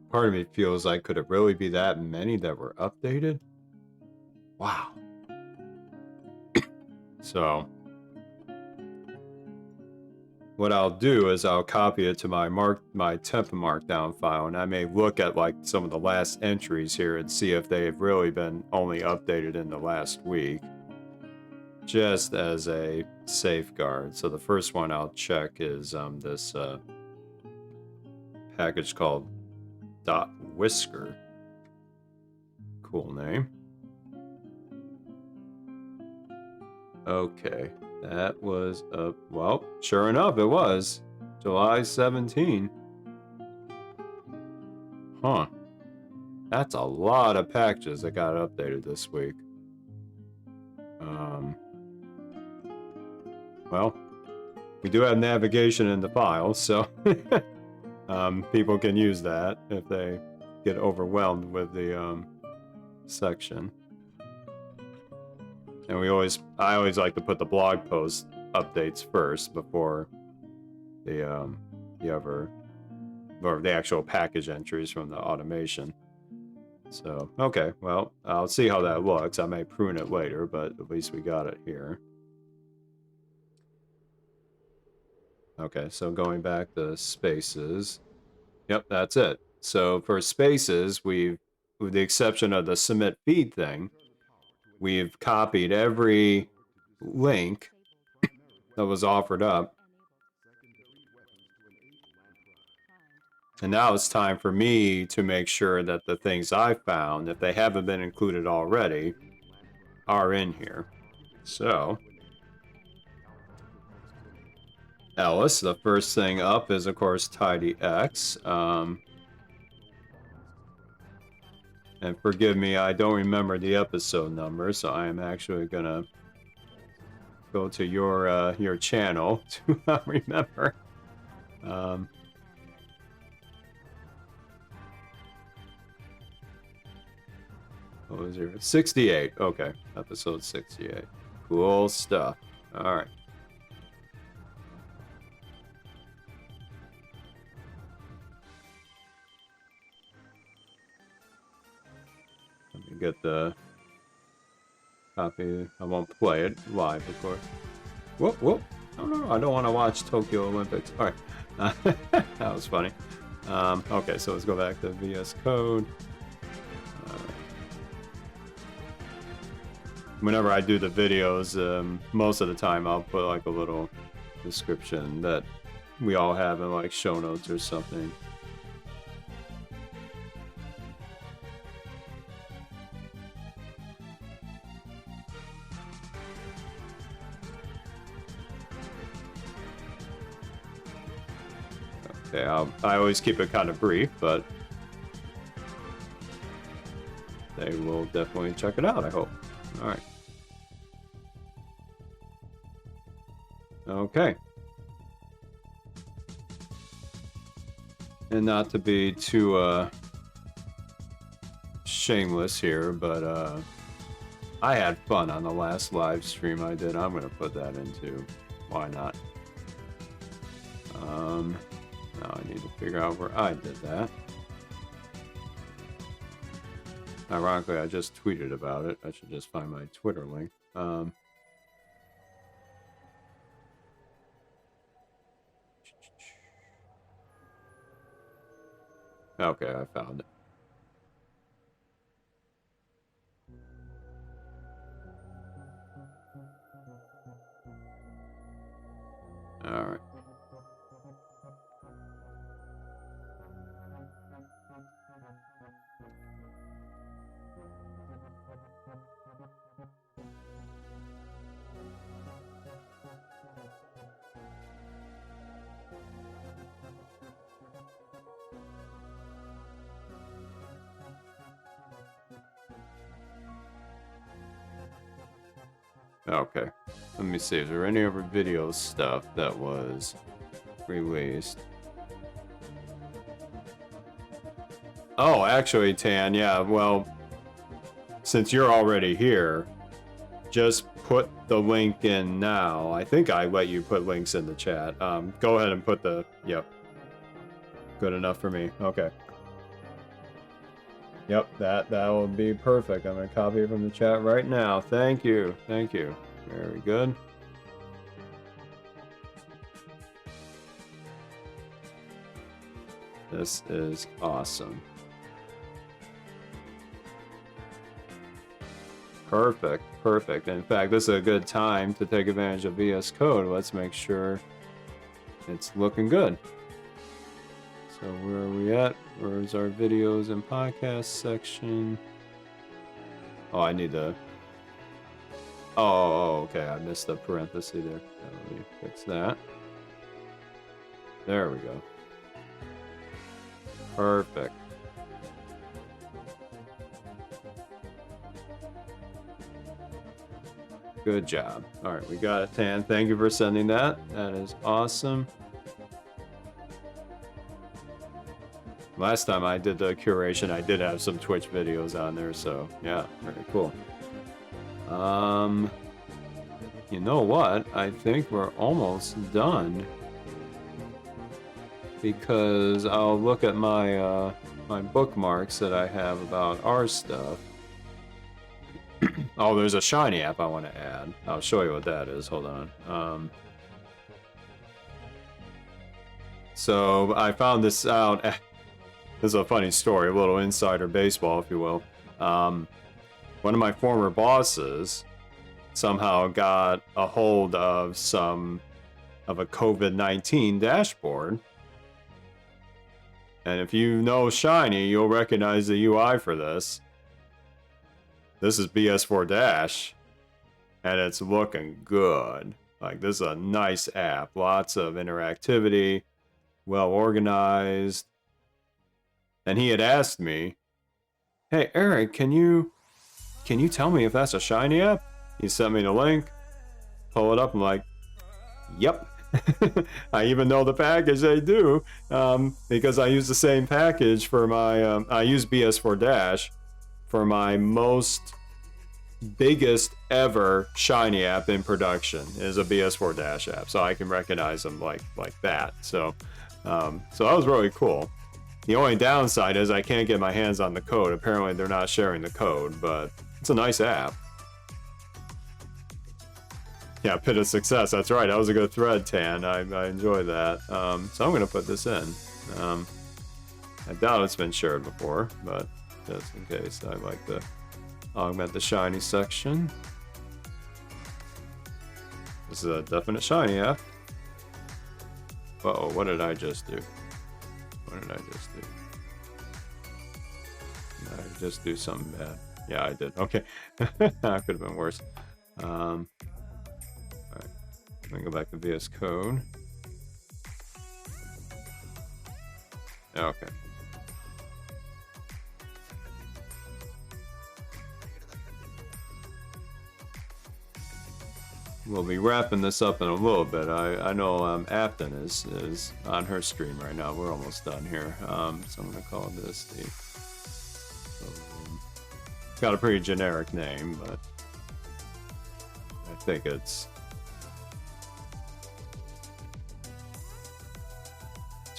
Part of me feels like, could it really be that many that were updated? Wow. So... what I'll do is I'll copy it to my temp markdown file, and I may look at like some of the last entries here and see if they've really been only updated in the last week. just as a safeguard. So the first one I'll check is this package called Dot Whisker. Cool name. Okay, that was well, sure enough, it was July 17. Huh. That's a lot of packages that got updated this week. Well, we do have navigation in the file, so people can use that if they get overwhelmed with the section. And I always like to put the blog post updates first before the the actual package entries from the automation. So, okay, well, I'll see how that looks. I may prune it later, but at least we got it here. Okay, so going back to spaces. Yep, that's it. So for spaces, with the exception of the submit feed thing, we've copied every link that was offered up. And now it's time for me to make sure that the things I found, if they haven't been included already, are in here. So, Ellis, the first thing up is, of course, TidyX. And forgive me, I don't remember the episode number, so I am actually gonna go to your channel to remember. What was your 68? Okay, episode 68. Cool stuff. All right. Let me get the copy. I won't play it live, of course. Whoop, whoop. No, I don't want to watch Tokyo Olympics. All right. That was funny. Okay, so let's go back to VS Code. Whenever I do the videos, most of the time I'll put like a little description that we all have in like show notes or something. Okay, I always keep it kind of brief, but they will definitely check it out, I hope. All right. Okay. And not to be too shameless here, but I had fun on the last live stream I did. I'm gonna put that into. Why not? Now I need to figure out where I did that. Ironically, I just tweeted about it. I should just find my Twitter link. Okay, I found it. All right. Okay, let me see. Is there any other video stuff that was released? Oh, actually, Tan, yeah, well, since you're already here, just put the link in now. I think I let you put links in the chat. Go ahead and put the, yep. Good enough for me. Okay. Yep, that will be perfect. I'm gonna copy it from the chat right now. Thank you. Thank you. Very good. This is awesome. Perfect, perfect. In fact, this is a good time to take advantage of VS Code. Let's make sure it's looking good. So where are we at? Where's our videos and podcast section? Oh, I need to... Oh, okay, I missed the parenthesis there. Let me fix that. There we go. Perfect. Good job. All right, we got it, Tan. Thank you for sending that. That is awesome. Last time I did the curation, I did have some Twitch videos on there, so yeah, very cool. You know what? I think we're almost done. Because I'll look at my my bookmarks that I have about our stuff. Oh, there's a Shiny app I want to add. I'll show you what that is. Hold on. So I found this out. This is a funny story, a little insider baseball, if you will. One of my former bosses somehow got a hold of a COVID-19 dashboard. And if you know Shiny, you'll recognize the UI for this. This is BS4 Dash, and it's looking good. Like, this is a nice app. Lots of interactivity, well organized. And he had asked me, "Hey, Eric, can you tell me if that's a Shiny app?" He sent me the link. Pull it up. I'm like, "Yep." I even know the package they do, because I use the same package for my, I use BS4 Dash for my biggest ever Shiny app in production is a BS4 Dash app, so I can recognize them like that. So that was really cool. The only downside is I can't get my hands on the code. Apparently they're not sharing the code, but it's a nice app. Yeah, Pit of Success. That's right. That was a good thread, Tan. I enjoy that. So I'm going to put this in. I doubt it's been shared before, but just in case, I like to augment the Shiny section. This is a definite Shiny app. Uh-oh, what did I just do? What did I just do? Did I just do something bad? Yeah, I did. Okay. That could have been worse. Alright. Let me go back to VS Code. Okay. We'll be wrapping this up in a little bit. I know Afton is on her stream right now. We're almost done here. So I'm going to call this the... got a pretty generic name, but I think it's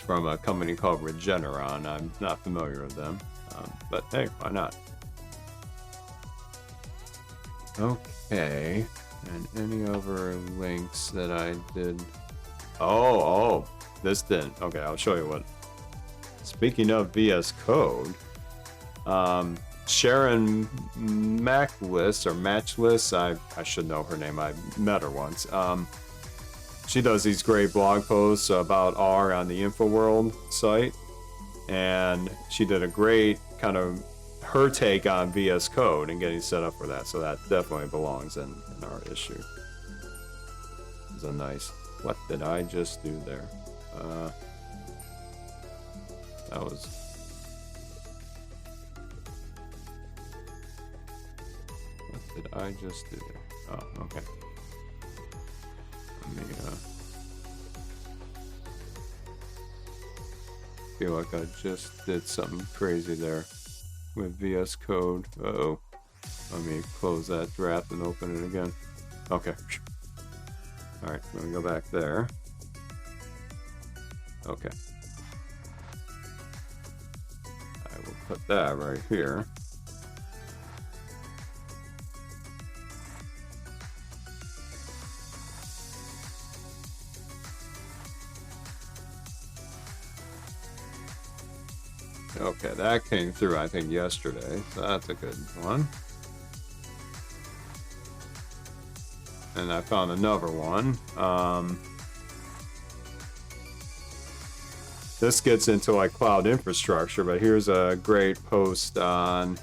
from a company called Regeneron. I'm not familiar with them, but hey, why not? Okay. And any other links that I did? Oh, this didn't. Okay, I'll show you what. Speaking of VS Code, Sharon Mackless or Matchless, I should know her name. I met her once. She does these great blog posts about R on the InfoWorld site, and she did a great kind of her take on VS Code and getting set up for that, so that definitely belongs in our issue. It's a nice... What did I just do there? That was... What did I just do there? Oh, okay. Let me, feel like I just did something crazy there with VS Code. Uh-oh. Let me close that draft and open it again. Okay. Alright, let me go back there. Okay. I will put that right here. Okay, that came through, I think, yesterday, so that's a good one. And I found another one. This gets into like cloud infrastructure, but here's a great post on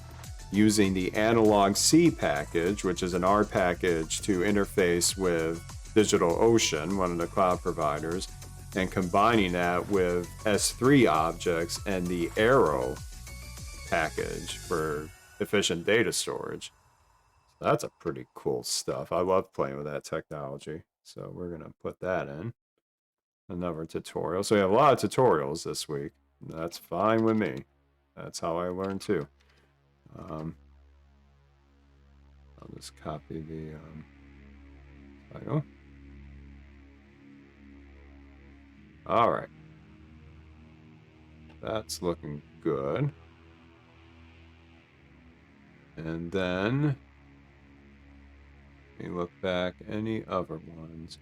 using the Analog C package, which is an R package to interface with DigitalOcean, one of the cloud providers, and combining that with S3 objects and the Arrow package for efficient data storage. So that's a pretty cool stuff. I love playing with that technology. So we're going to put that in. Another tutorial. So we have a lot of tutorials this week. That's fine with me. That's how I learn too. I'll just copy the title. All right. That's looking good. And then let me look back any other ones.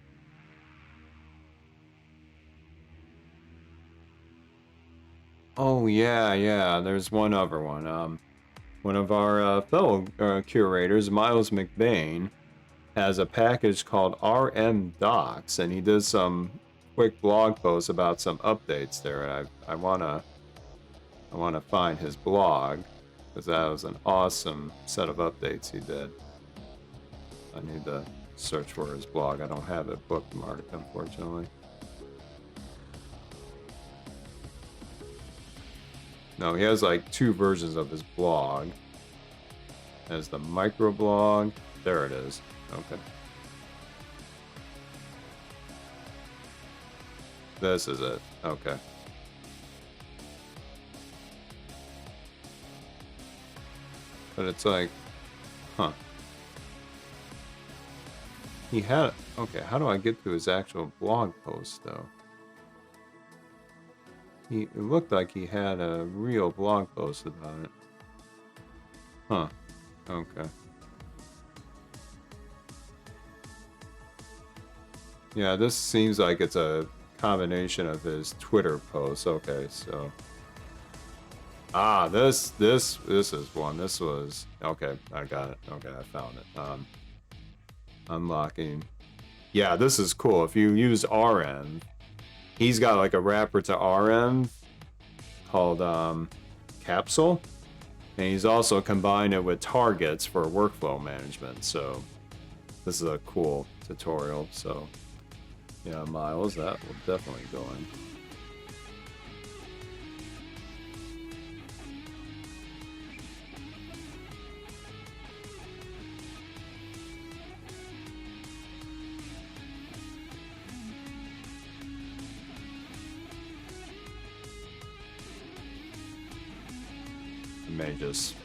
Oh yeah, there's one other one. One of our fellow curators, Miles McBain, has a package called RM Docs, and he does some quick blog posts about some updates there. And I wanna find his blog, because that was an awesome set of updates he did. I need to search for his blog. I don't have it bookmarked, unfortunately. No, he has like 2 versions of his blog. As the microblog. There it is. Okay. This is it. Okay. But it's like, huh. He had, okay, how do I get to his actual blog post though? It looked like he had a real blog post about it. Huh. Okay. Yeah, this seems like it's a combination of his Twitter posts. Okay, so. Ah, this is one. This was, okay, I got it. Okay, I found it. Unlocking. Yeah, this is cool. If you use RM, he's got like a wrapper to RM called Capsule, and he's also combined it with targets for workflow management. So this is a cool tutorial. So yeah, Miles, that will definitely go in. May just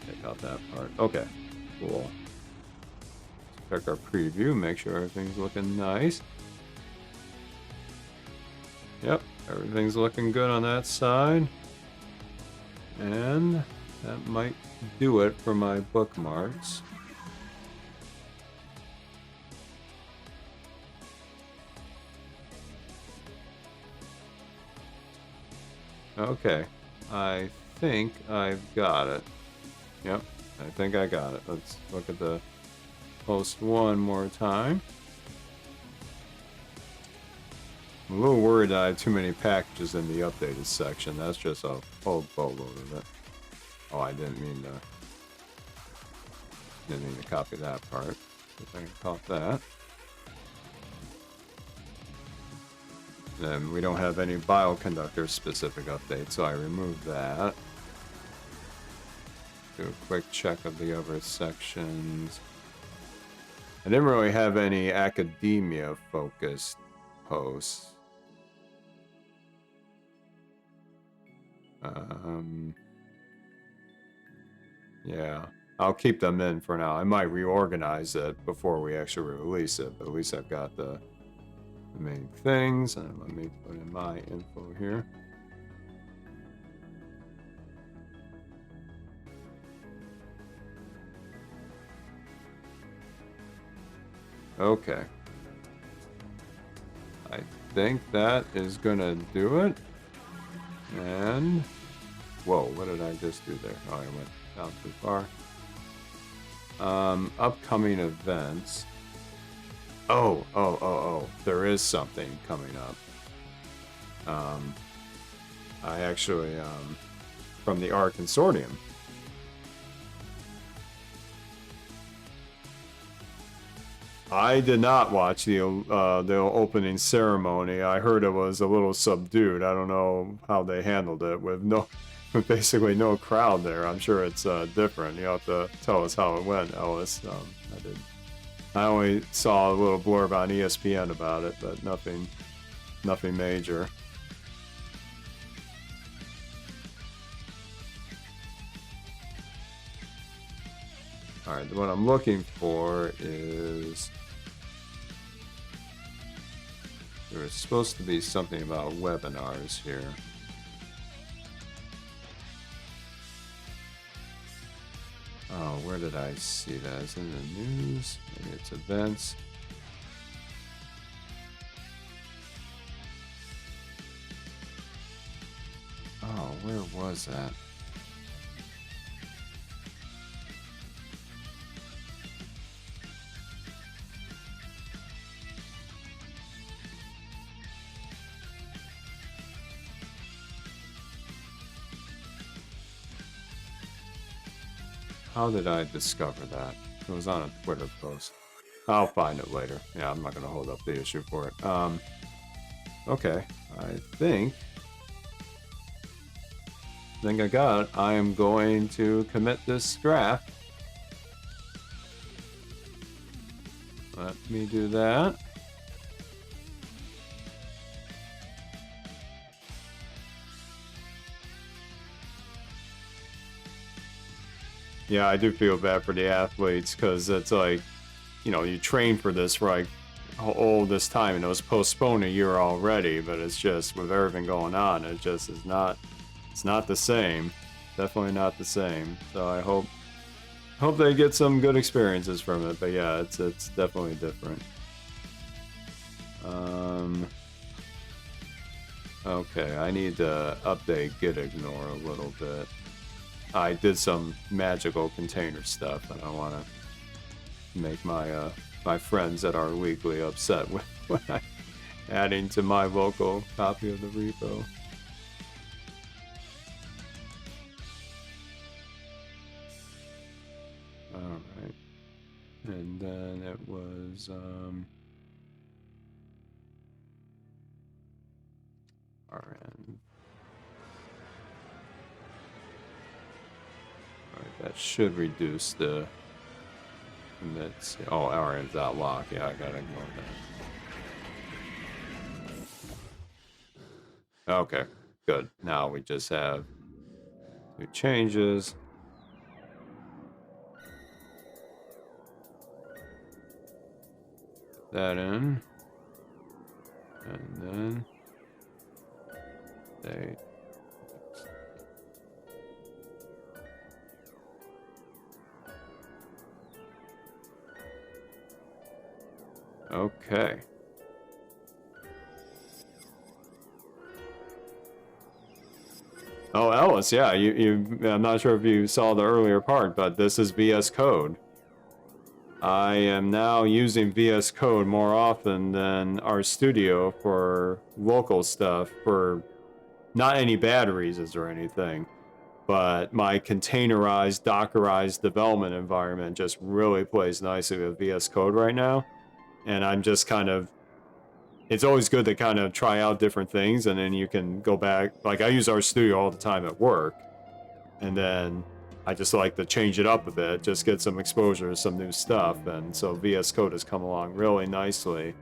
check out that part. Okay, cool. Check our preview, make sure everything's looking nice. Yep, everything's looking good on that side. And that might do it for my bookmarks. Okay, I think I've got it. Yep, I think I got it. Let's look at the post one more time. I'm a little worried that I have too many packages in the updated section. That's just a whole boatload of it. Oh, I didn't mean to copy that part. If I can copy that. Then we don't have any bioconductor specific updates, so I removed that. Do a quick check of the other sections. I didn't really have any academia focused posts. Yeah, I'll keep them in for now. I might reorganize it before we actually release it, but at least I've got the main things. And let me put in my info here. Okay. I think that is gonna do it. And whoa, what did I just do there? Oh, I went down too far. Upcoming events. Oh. There is something coming up. I actually, from the R Consortium. I did not watch the opening ceremony. I heard it was a little subdued. I don't know how they handled it with with basically no crowd there. I'm sure it's different. You have to tell us how it went, Ellis. I only saw a little blurb on ESPN about it, but nothing major. Alright, what I'm looking for is... There was supposed to be something about webinars here. Oh, where did I see that? It's in the news. Maybe it's events. Oh, where was that? How did I discover that? It was on a Twitter post. I'll find it later. Yeah, I'm not going to hold up the issue for it. Okay. I think I got it. I am going to commit this draft. Let me do that. Yeah, I do feel bad for the athletes because it's like, you know, you train for this for like all this time and it was postponed a year already, but it's just with everything going on, it just is not, it's not the same. Definitely not the same. So I hope they get some good experiences from it, but yeah, it's definitely different. Okay, I need to update Gitignore a little bit. I did some magical container stuff, and I want to make my my friends at our weekly upset with when I adding to my local copy of the repo. All right, and then it was RN. Alright, that should reduce the commits. Oh, RN's out lock. Yeah, I gotta ignore that. Okay, good. Now we just have 2 changes. Put that in. And then they okay. Oh, Ellis, yeah, I'm not sure if you saw the earlier part, but this is VS Code. I am now using VS Code more often than RStudio for local stuff, for not any bad reasons or anything, but my containerized, Dockerized development environment just really plays nicely with VS Code right now. And I'm just kind of, it's always good to kind of try out different things, and then you can go back. Like, I use RStudio all the time at work, and then I just like to change it up a bit, just get some exposure to some new stuff. And so VS Code has come along really nicely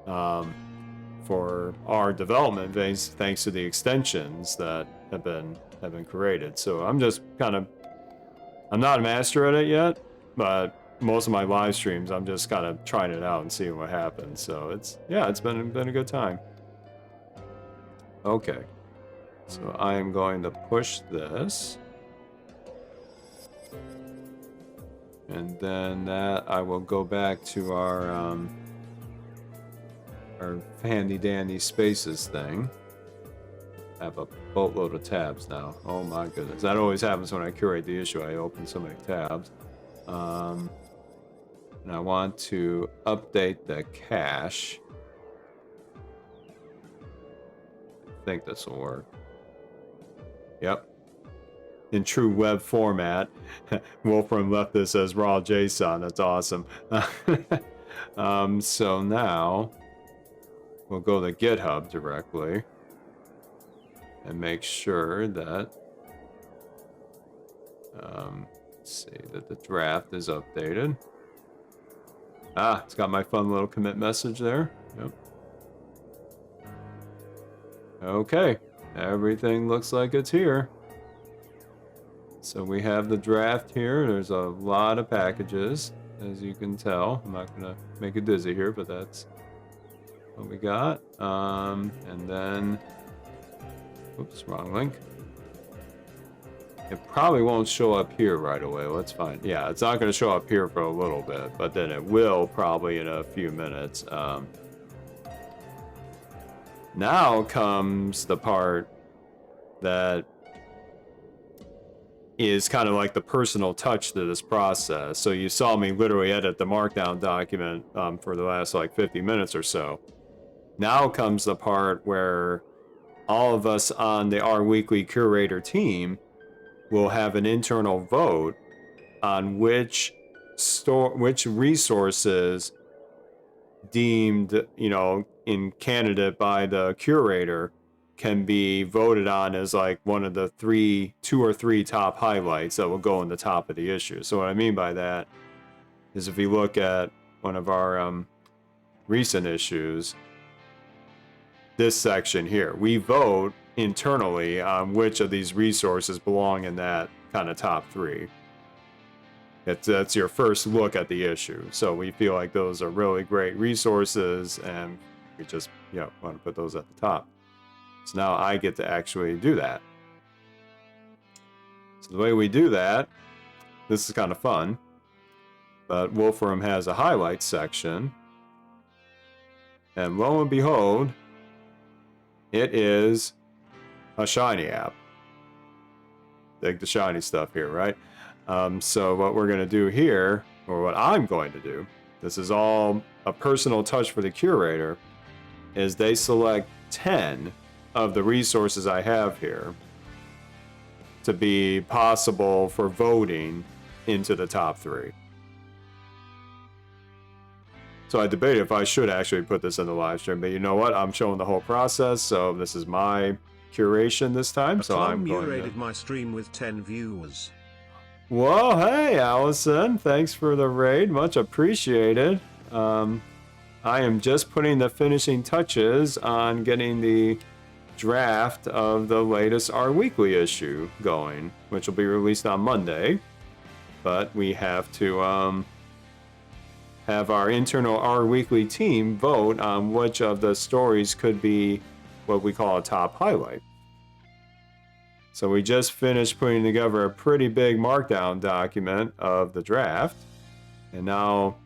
for our development thanks to the extensions that have been created. So I'm just kind of, I'm not a master at it yet, but most of my live streams, I'm just kind of trying it out and seeing what happens. So it's been a good time. Okay, so I am going to push this, and then that I will go back to our handy dandy spaces thing. I have a boatload of tabs now. Oh my goodness, that always happens when I curate the issue. I open so many tabs. And I want to update the cache. I think this will work. Yep. In true web format. Wolfram left this as raw JSON. That's awesome. So now we'll go to GitHub directly and make sure that let's see that the draft is updated. Ah, it's got my fun little commit message there. Yep. Okay, everything looks like it's here. So we have the draft here. There's a lot of packages, as you can tell. I'm not gonna make it dizzy here, but that's what we got. And then, oops, wrong link. It probably won't show up here right away. Let's find. Yeah, it's not gonna show up here for a little bit, but then it will probably in a few minutes. Now comes the part that is kind of like the personal touch to this process. So you saw me literally edit the Markdown document for the last like 50 minutes or so. Now comes the part where all of us on the R Weekly Curator team will have an internal vote on which resources deemed, you know, in candidate by the curator can be voted on as like one of the two or three top highlights that will go in the top of the issue. So what I mean by that is if you look at one of our recent issues, this section here, we vote internally on which of these resources belong in that kind of top three. That's your first look at the issue. So we feel like those are really great resources and we just, you know, want to put those at the top. So now I get to actually do that. So the way we do that, this is kind of fun, but Wolfram has a highlights section. And lo and behold, it is a Shiny app. Dig the shiny stuff here, right? So what we're going to do here, or what I'm going to do, this is all a personal touch for the curator, is they select 10 of the resources I have here to be possible for voting into the top three. So I debated if I should actually put this in the live stream, but you know what? I'm showing the whole process, so this is my curation this time. So I'm going to... my stream with 10 viewers. Whoa, hey, Allison. Thanks for the raid. Much appreciated. I am just putting the finishing touches on getting the draft of the latest R Weekly issue going, which will be released on Monday. But we have to have our internal R Weekly team vote on which of the stories could be what we call a top highlight. So we just finished putting together a pretty big Markdown document of the draft. And now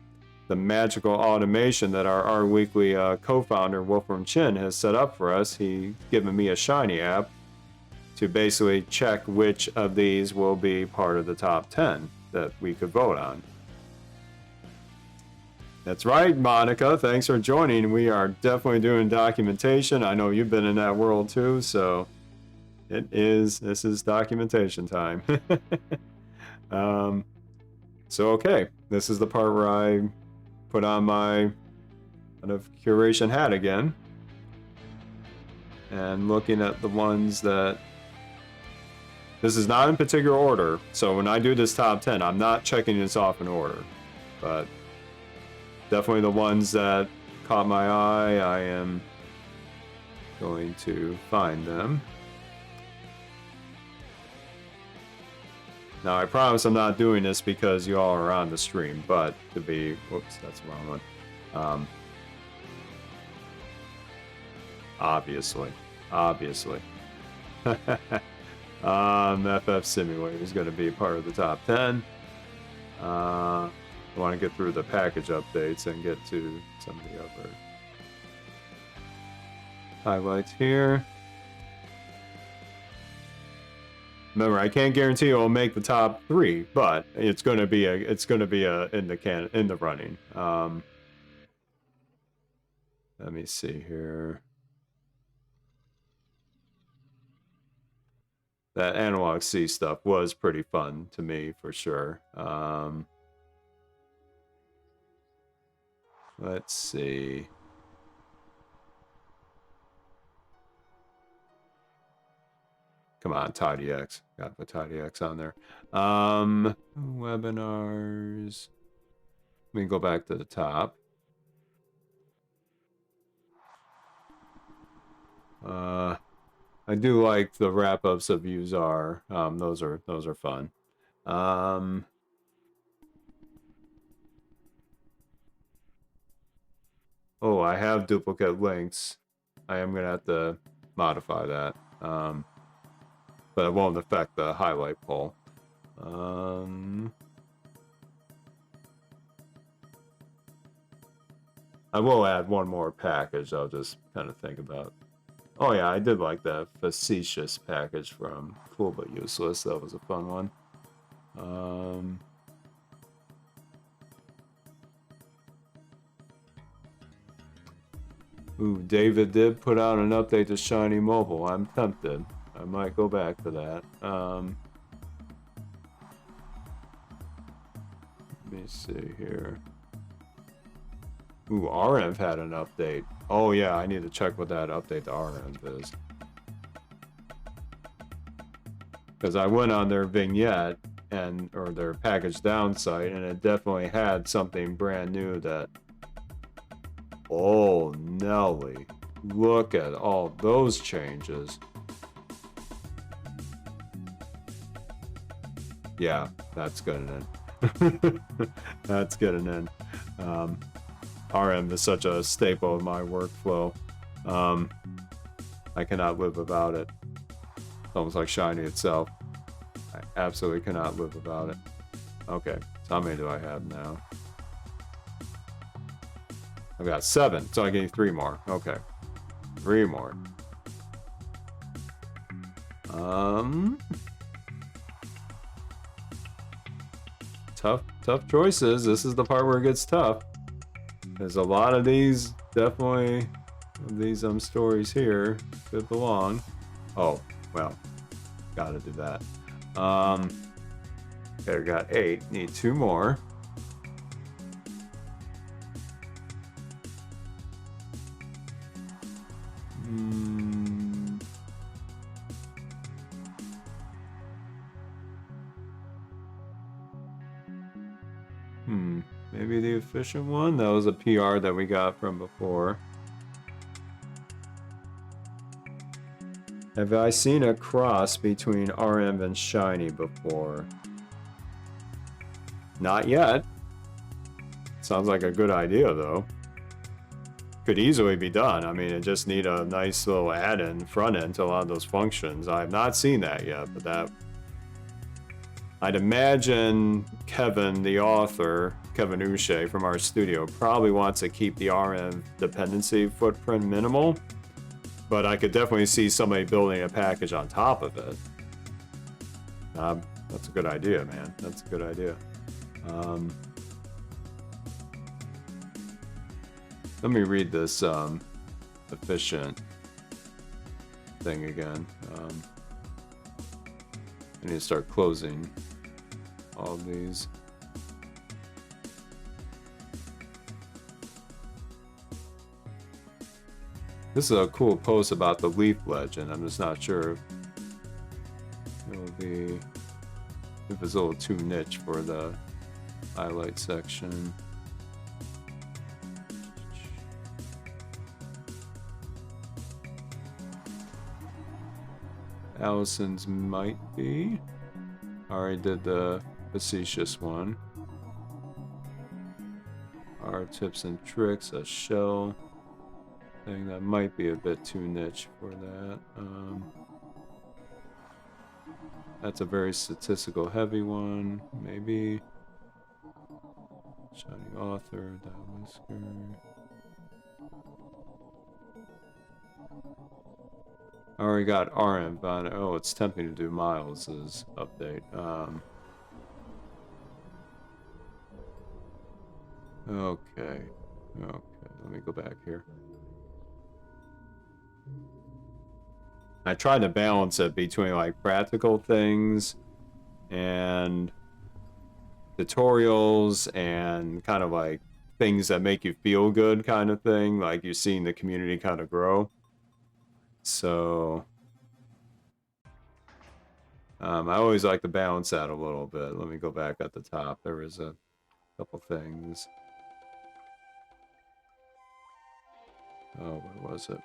the magical automation that our R Weekly co-founder Wolfram Chin has set up for us, he's given me a Shiny app to basically check which of these will be part of the top 10 that we could vote on. That's right, Monica. Thanks for joining. We are definitely doing documentation. I know you've been in that world too, so this is documentation time. So okay, this is the part where I put on my kind of curation hat again and looking at the ones that this is not in particular order. So when I do this top 10, I'm not checking this off in order, but definitely the ones that caught my eye, I am going to find them. Now, I promise I'm not doing this because you all are on the stream, but to be... Whoops, that's the wrong one. Obviously. FF Simulator is going to be part of the top 10. I want to get through the package updates and get to some of the other highlights here. Remember, I can't guarantee it will make the top 3, but it's gonna be a in the running. Let me see here. That Analog C stuff was pretty fun to me for sure. Let's see. Come on, TidyX. Gotta put TidyX on there. Webinars. Let me go back to the top. I do like the wrap-ups of Usar. Those are fun. Oh, I have duplicate links. I am gonna have to modify that. But it won't affect the highlight poll. I will add one more package. I'll just kind of think about. Oh yeah, I did like that facetious package from Cool But Useless. That was a fun one. Ooh, David did put out an update to Shiny Mobile. I'm tempted. I might go back to that. Let me see here. Ooh, RMV had an update. Oh yeah, I need to check what that update to RMV is. Because I went on their vignette or their package down site, and it definitely had something brand new that. Oh Nelly, look at all those changes. Yeah, that's getting in. That's getting in. RM is such a staple of my workflow. I cannot live without it. It's almost like Shiny itself. I absolutely cannot live without it. Okay, so how many do I have now? I've got 7, so I gave 3 more. Okay, 3 more. Tough choices. This is the part where it gets tough. There's a lot of these, definitely, these stories here could belong. Oh, well, gotta do that. Okay, we got 8. Need 2 more. Maybe the efficient one? That was a PR that we got from before. Have I seen a cross between RM and Shiny before? Not yet. Sounds like a good idea, though. Could easily be done. I mean, it just need a nice little add-in front end to a lot of those functions. I've not seen that yet, but that... I'd imagine Kevin, the author, Kevin Uche from our studio, probably wants to keep the RM dependency footprint minimal, but I could definitely see somebody building a package on top of it. That's a good idea, man. That's a good idea. Let me read this efficient thing again. I need to start closing all of these. This is a cool post about the Leaf Legend. I'm just not sure if it'll be, if it's a little too niche for the highlight section. Allison's might be. Already did the facetious one. Our tips and tricks, a shell thing that might be a bit too niche for that. That's a very statistical heavy one. Maybe. Shining author, that whisker. I already got RM, but oh, it's tempting to do Miles's update. Okay. Let me go back here. I tried to balance it between like practical things and tutorials and kind of like things that make you feel good kind of thing, like you're seeing the community kind of grow. So I always like to balance that a little bit. Let me go back at the top. There was a couple things. Oh, where was it?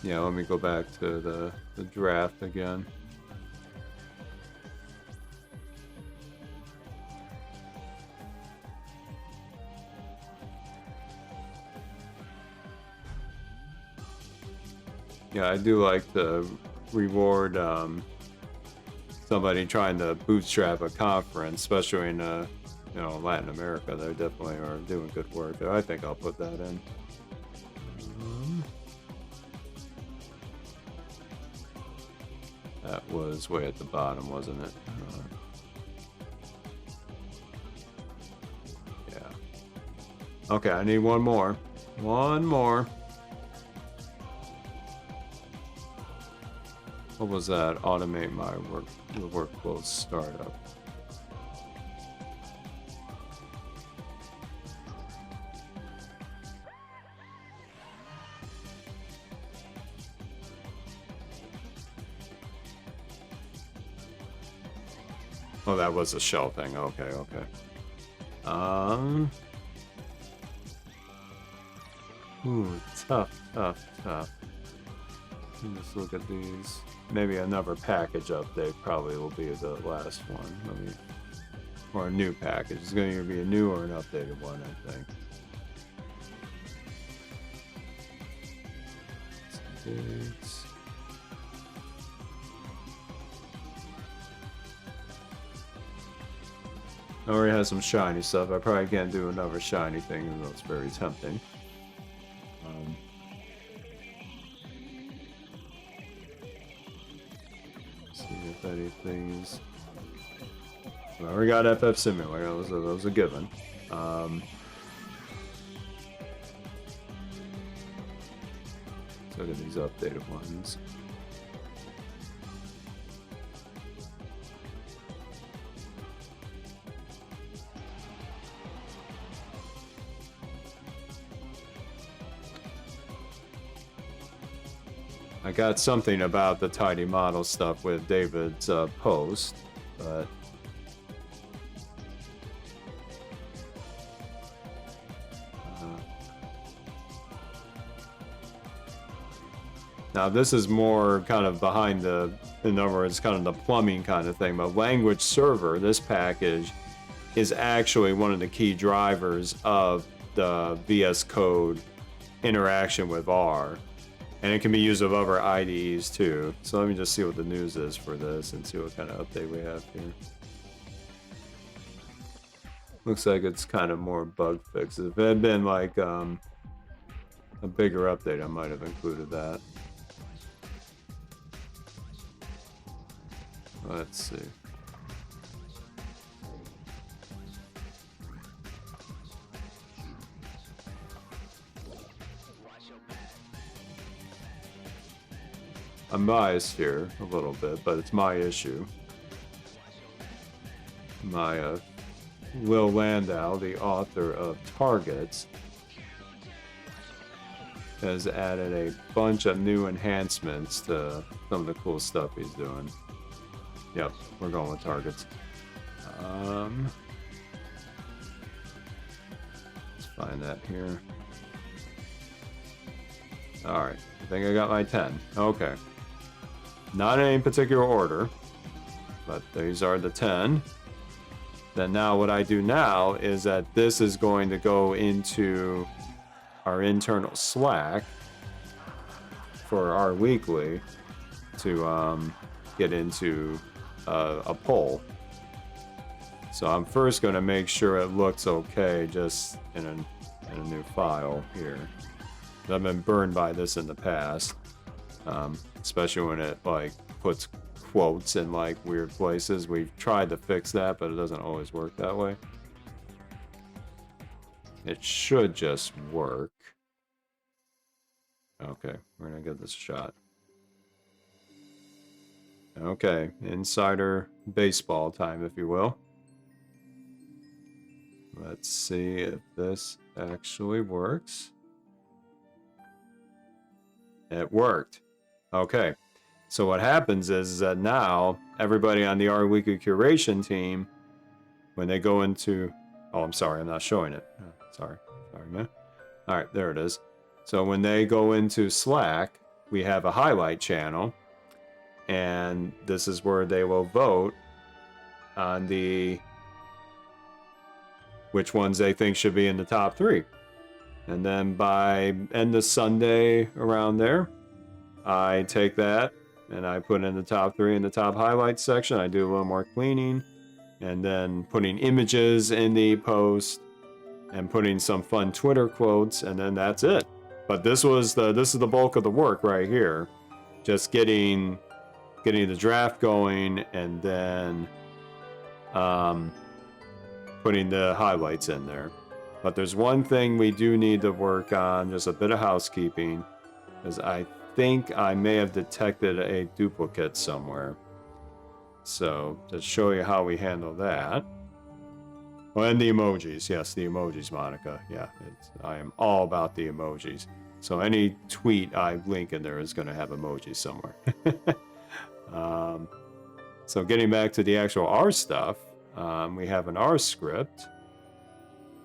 Yeah, let me go back to the draft again. Yeah, I do like to reward somebody trying to bootstrap a conference, especially in Latin America. They definitely are doing good work. I think I'll put that in. That was way at the bottom, wasn't it? Yeah. Okay, I need one more. One more. What was that? Automate my workflow startup. Oh, that was a shell thing. Okay. Ooh, tough. Let's look at these. Maybe another package update probably will be the last one. Or a new package. It's going to either be a new or an updated one, I think. Updates. I already have some shiny stuff. I probably can't do another shiny thing, even though it's very tempting. See if anything's... I already got FF Simulator. That was a given. Let's look at these updated ones. I got something about the tidy model stuff with David's post, but now this is more kind of behind in other words, kind of the plumbing kind of thing. But language server, this package, is actually one of the key drivers of the VS Code interaction with R. And it can be used with other IDEs too. So let me just see what the news is for this and see what kind of update we have here. Looks like it's kind of more bug fixes. If it had been like a bigger update, I might have included that. Let's see. I'm biased here a little bit, but it's my issue. Will Landau, the author of Targets, has added a bunch of new enhancements to some of the cool stuff he's doing. Yep, we're going with Targets. Let's find that here. Alright, I think I got my 10. Okay. Not in any particular order, but these are the 10. Then now what I do now is that this is going to go into our internal Slack for our weekly to get into a poll. So I'm first going to make sure it looks okay just in a new file here. I've been burned by this in the past, especially when it like puts quotes in like weird places. We've tried to fix that, but it doesn't always work that way. It should just work. Okay, we're gonna give this a shot. Okay, insider baseball time, if you will. Let's see if this actually works. It worked. Okay. So what happens is that now everybody on the R Weekly Curation team, when they go into... Oh, I'm sorry. I'm not showing it. Oh, sorry, man. All right, there it is. So when they go into Slack, we have a highlight channel. And this is where they will vote on which ones they think should be in the top 3. And then by end of Sunday around there, I take that and I put in the top 3 in the top highlights section. I do a little more cleaning and then putting images in the post and putting some fun Twitter quotes, and then that's it. But this is the bulk of the work right here. Just getting the draft going and then putting the highlights in there. But there's one thing we do need to work on, just a bit of housekeeping, because I think I may have detected a duplicate somewhere. So, to show you how we handle that. Oh, and the emojis. Yes, the emojis, Monica. Yeah, I am all about the emojis. So any tweet I link in there is going to have emojis somewhere. So getting back to the actual R stuff, we have an R script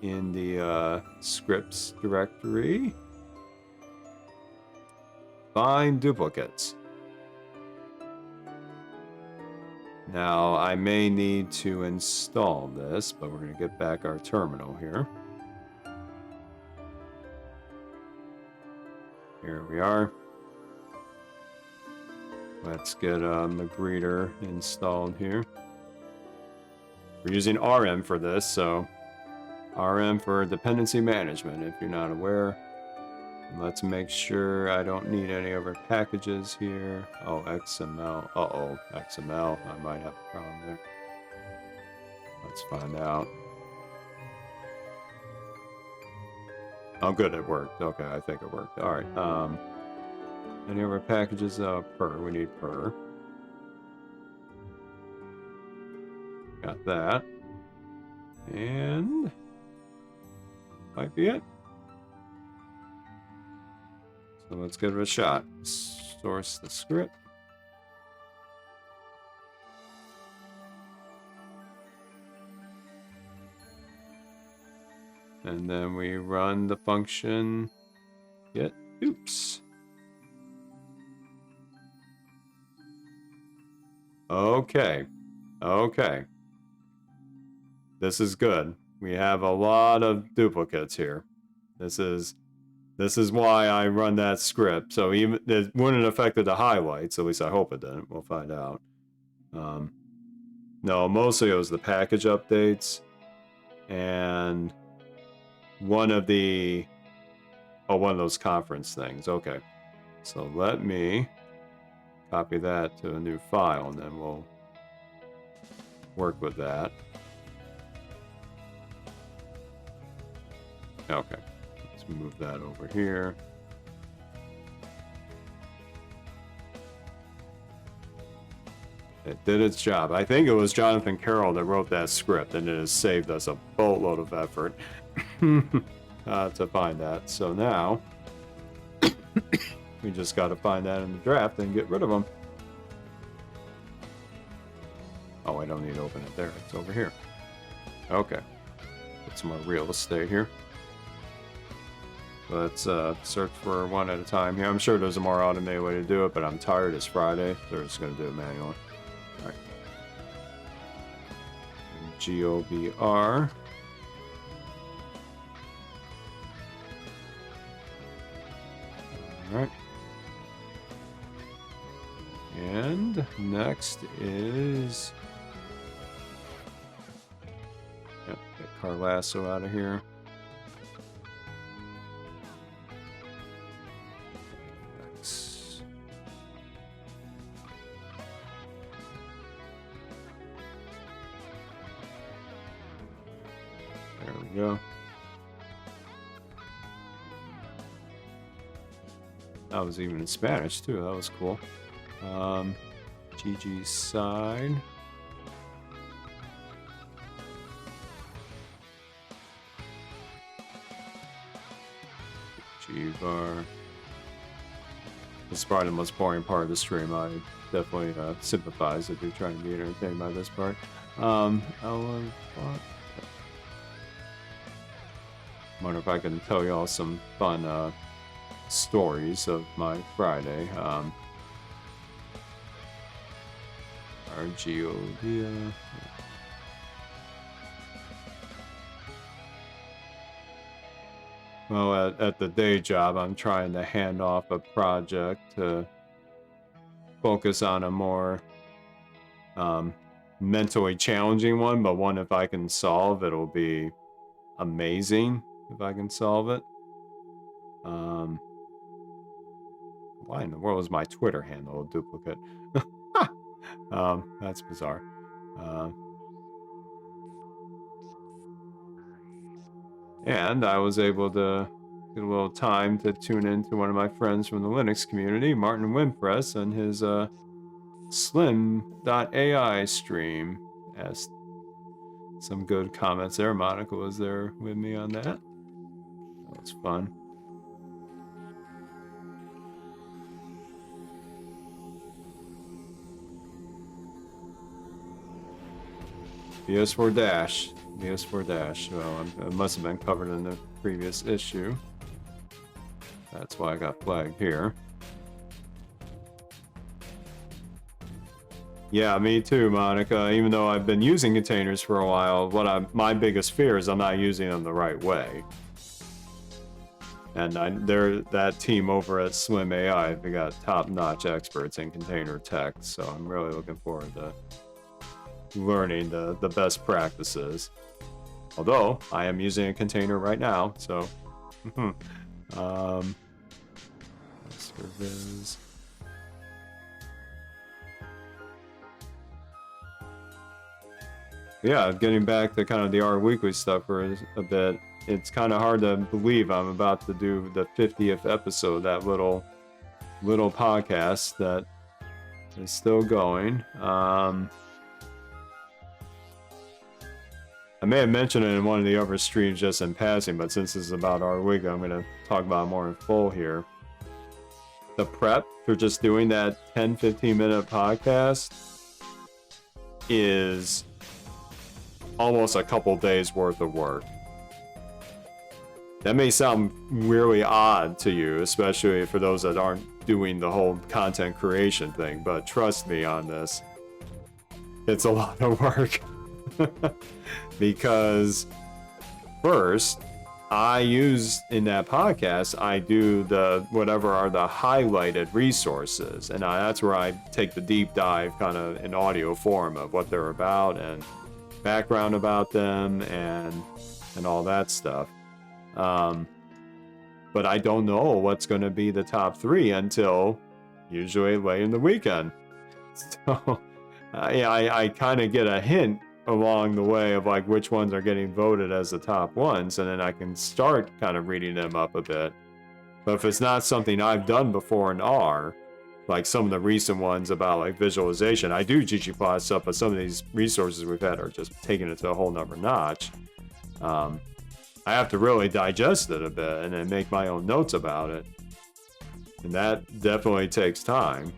in the scripts directory. Find duplicates. Now I may need to install this, but we're going to get back our terminal here. Here we are. Let's get Magrider installed here. We're using RM for this, so RM for dependency management, if you're not aware. Let's make sure I don't need any other packages here. Oh, XML. Uh-oh, XML. I might have a problem there. Let's find out. Oh, good, it worked. Okay, I think it worked. All right. Any other packages? Per. We need per. Got that. And might be it. So let's give it a shot. Source the script. And then we run the function get oops. Okay. Okay. This is good. We have a lot of duplicates here. This is why I run that script. So even it wouldn't have affected the highlights. At least I hope it didn't. We'll find out. No, mostly it was the package updates and one of those conference things. Okay. So let me copy that to a new file, and then we'll work with that. Okay. Let's move that over here. It did its job. I think it was Jonathan Carroll that wrote that script, and it has saved us a boatload of effort to find that. So now we just got to find that in the draft and get rid of them. Oh, I don't need to open it there. It's over here. Okay. Get some more real estate here. Let's search for one at a time here. I'm sure there's a more automated way to do it, but I'm tired. It's Friday. They're just going to do it manually. All right. GOBR. All right. next is... Yep, get Carlasso out of here. Next. There we go. That was even in Spanish too. That was cool. GG's side. G-Bar. This is probably the most boring part of the stream. I definitely sympathize if you're trying to be entertained by this part. Ellen, wonder if I can tell y'all some fun stories of my Friday. RGODIA. Well, at the day job, I'm trying to hand off a project to focus on a more mentally challenging one, but one if I can solve, it'll be amazing if I can solve it. Why in the world is my Twitter handle a duplicate? That's bizarre. And I was able to get a little time to tune into one of my friends from the Linux community, Martin Wimpress, and his Slim.ai stream. Asked some good comments there. Monica was there with me on that. That was fun. PS4 Dash. PS4 Dash. Well, it must have been covered in the previous issue. That's why I got flagged here. Yeah, me too, Monica. Even though I've been using containers for a while, my biggest fear is I'm not using them the right way. And they're that team over at Slim AI. They got top-notch experts in container tech, so I'm really looking forward to learning the best practices. Although I am using a container right now, so service. Yeah, getting back to kind of the R Weekly stuff for a bit. It's kind of hard to believe I'm about to do the 50th episode, that little podcast that is still going. I may have mentioned it in one of the other streams just in passing, but since this is about our week, I'm going to talk about it more in full here. The prep for just doing that 10-15 minute podcast is almost a couple days worth of work. That may sound really odd to you, especially for those that aren't doing the whole content creation thing, but trust me on this. It's a lot of work. Because first, I use in that podcast, I do the whatever are the highlighted resources, and that's where I take the deep dive kind of in audio form of what they're about and background about them and all that stuff. But I don't know what's going to be the top 3 until usually late in the weekend. So I kind of get a hint along the way of like which ones are getting voted as the top ones, and then I can start kind of reading them up a bit. But if it's not something I've done before in R, like some of the recent ones about like visualization, I do ggplot stuff, but some of these resources we've had are just taking it to a whole nother notch. I have to really digest it a bit and then make my own notes about it, and that definitely takes time.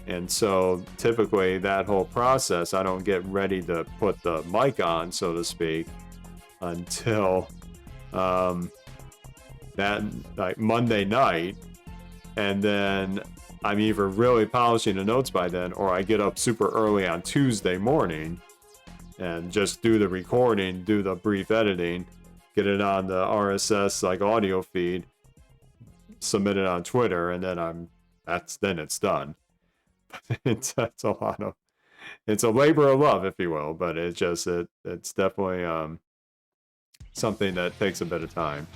And so typically that whole process, I don't get ready to put the mic on, so to speak, until that like Monday night. And then I'm either really polishing the notes by then, or I get up super early on Tuesday morning and just do the recording, do the brief editing, get it on the RSS like audio feed, submit it on Twitter, and then then it's done. It's a lot of, it's a labor of love, if you will, but it's just it's definitely something that takes a bit of time.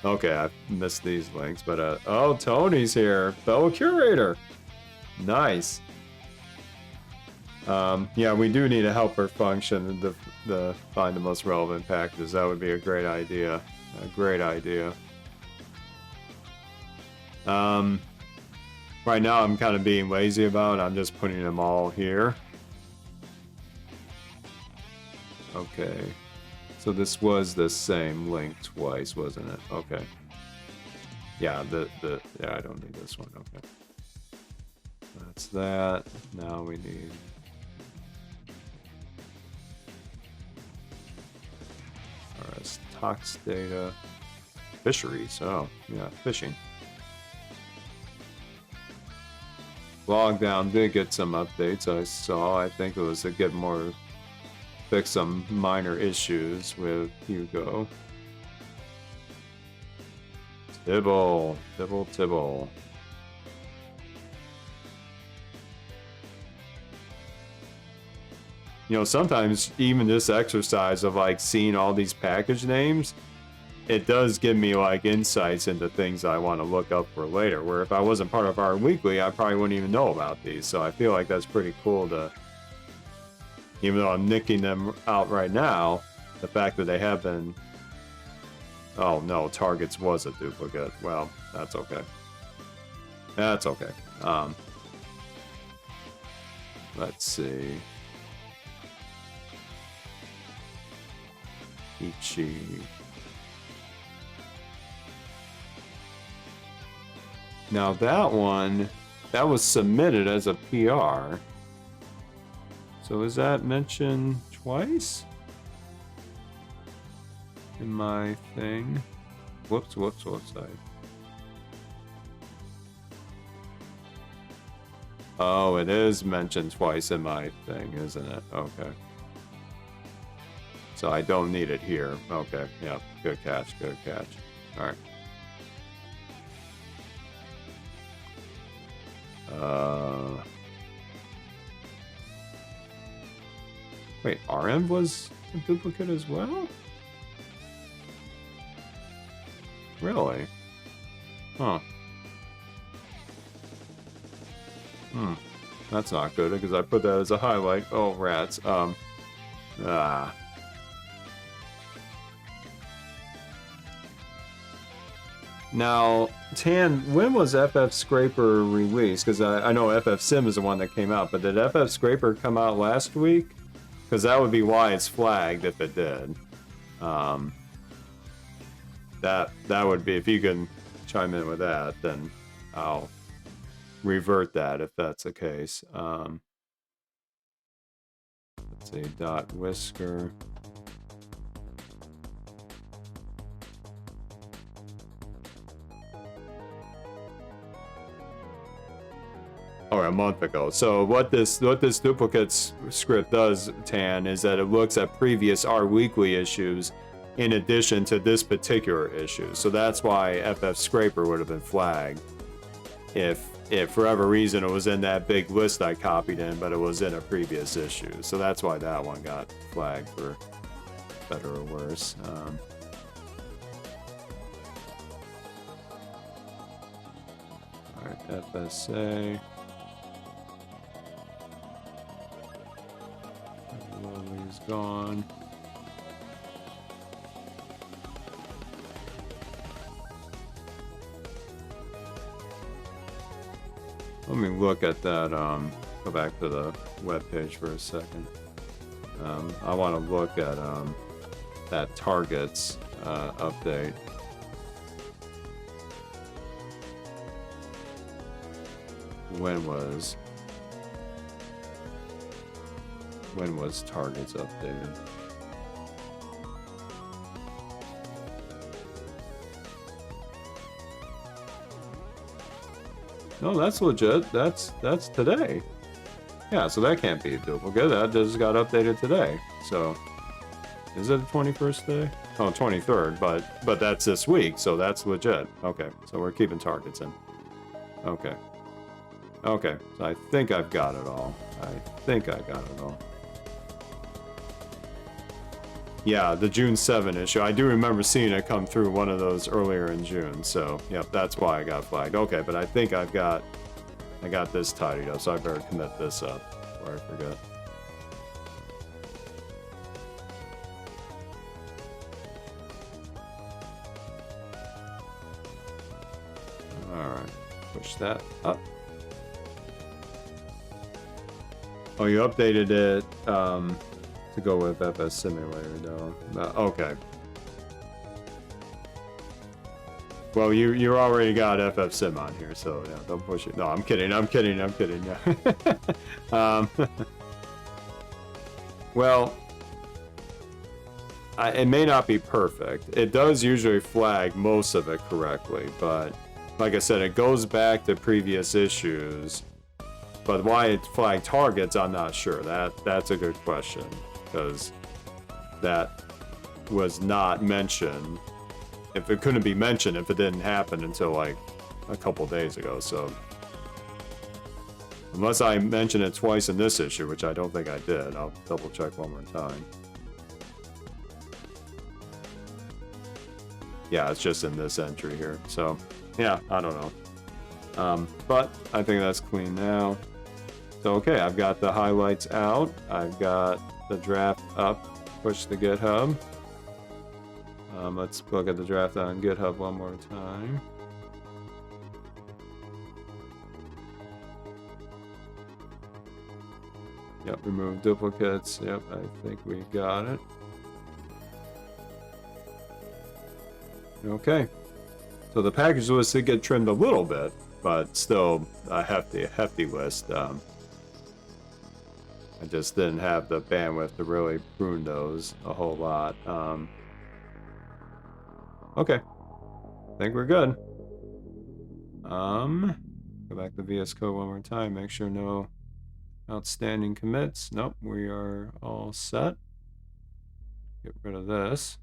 Okay, I missed these links, but oh, Tony's here, fellow curator. Nice. Yeah, we do need a helper function to find the most relevant packages. That would be a great idea. A great idea. Right now I'm kind of being lazy about it. I'm just putting them all here. Okay. So this was the same link twice, wasn't it? Okay. Yeah, yeah, I don't need this one. Okay. That's that. Now we need tox data. Fisheries. Oh, yeah, fishing. Logdown did get some updates, I saw. I think it was to get more, fix some minor issues with Hugo. Tibble. You know, sometimes even this exercise of like seeing all these package names, it does give me like insights into things I want to look up for later, where if I wasn't part of our weekly, I probably wouldn't even know about these. So I feel like that's pretty cool to, even though I'm nicking them out right now, the fact that they have been, oh no, Targets was a duplicate. Well, that's okay. That's okay. Let's see. Ichi. Now that one, that was submitted as a PR. So is that mentioned twice in my thing? Whoops. Oh, it is mentioned twice in my thing, isn't it? Okay. So I don't need it here. Okay, yeah, good catch. All right. Wait, RM was a duplicate as well? Really? Huh. That's not good because I put that as a highlight. Oh, rats. Now, Tan, when was FF Scraper released? Because I know FF Sim is the one that came out, but did FF Scraper come out last week? Because that would be why it's flagged if it did. That would be, if you can chime in with that, then I'll revert that if that's the case. Let's see, .whisker. Or a month ago. So what this duplicate script does, Tan, is that it looks at previous R Weekly issues in addition to this particular issue. So that's why FF Scraper would have been flagged if for whatever reason it was in that big list I copied in, but it was in a previous issue. So that's why that one got flagged, for better or worse. All right, FSA. Lily's gone. Let me look at that, go back to the webpage for a second. I want to look at that Targets update. When was Targets updated? No, that's legit. That's today. Yeah, so that can't be a duplicate. That just got updated today. So, is it the 21st day? Oh, 23rd, but that's this week, so that's legit. Okay, so we're keeping Targets in. Okay. Okay, so I think I've got it all. I think I got it all. Yeah, the June 7 issue. I do remember seeing it come through one of those earlier in June. So, yep, that's why I got flagged. Okay, but I think I got this tidied up, so I better commit this up before I forget. Alright, push that up. Oh, you updated it to go with FS Simulator, though. Okay. Well, you already got FF Sim on here, so yeah, don't push it. No, I'm kidding. Yeah. Well, it may not be perfect. It does usually flag most of it correctly, but like I said, it goes back to previous issues. But why it flagged targets, I'm not sure. That's a good question, because that was not mentioned. If it couldn't be mentioned, if it didn't happen until like a couple days ago, so unless I mentioned it twice in this issue, which I don't think I did, I'll double check one more time. Yeah, it's just in this entry here, so yeah, I don't know. But I think that's clean now. So okay, I've got the highlights out. I've got the draft up, push the GitHub. Let's look at the draft on GitHub one more time. Yep, remove duplicates. Yep, I think we got it. Okay. So the package list did get trimmed a little bit, but still a hefty list. I just didn't have the bandwidth to really prune those a whole lot. Okay. I think we're good. Go back to VS Code one more time. Make sure no outstanding commits. Nope, we are all set. Get rid of this.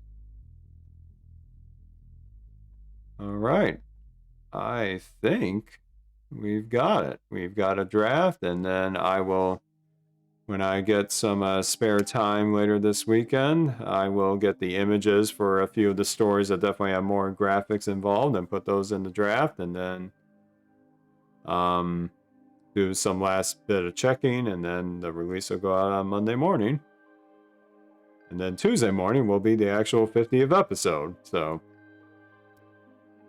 All right. I think we've got it. We've got a draft, and then I will, when I get some spare time later this weekend, I will get the images for a few of the stories that definitely have more graphics involved and put those in the draft, and then do some last bit of checking, and then the release will go out on Monday morning. And then Tuesday morning will be the actual 50th episode, so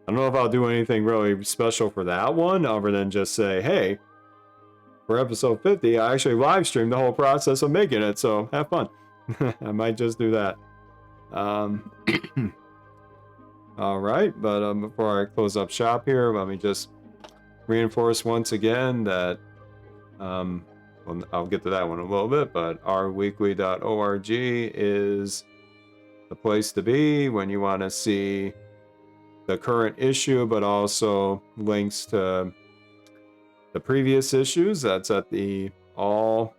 I don't know if I'll do anything really special for that one, other than just say, hey, for episode 50, I actually live streamed the whole process of making it, so have fun. I might just do that. All right, but before I close up shop here, let me just reinforce once again that, well, I'll get to that one in a little bit, but ourweekly.org is the place to be when you want to see the current issue, but also links to the previous issues. That's at the all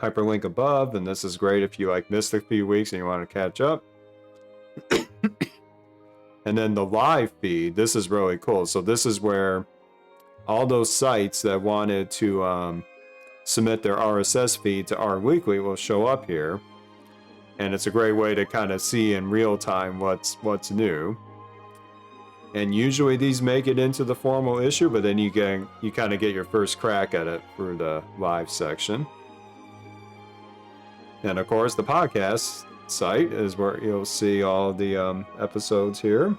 hyperlink above, and this is great if you like missed a few weeks and you want to catch up. And then the live feed, this is really cool. So this is where all those sites that wanted to submit their RSS feed to Our Weekly will show up here, and it's a great way to kind of see in real time what's new. And usually these make it into the formal issue, but then you kind of get your first crack at it through the live section. And of course, the podcast site is where you'll see all the episodes here.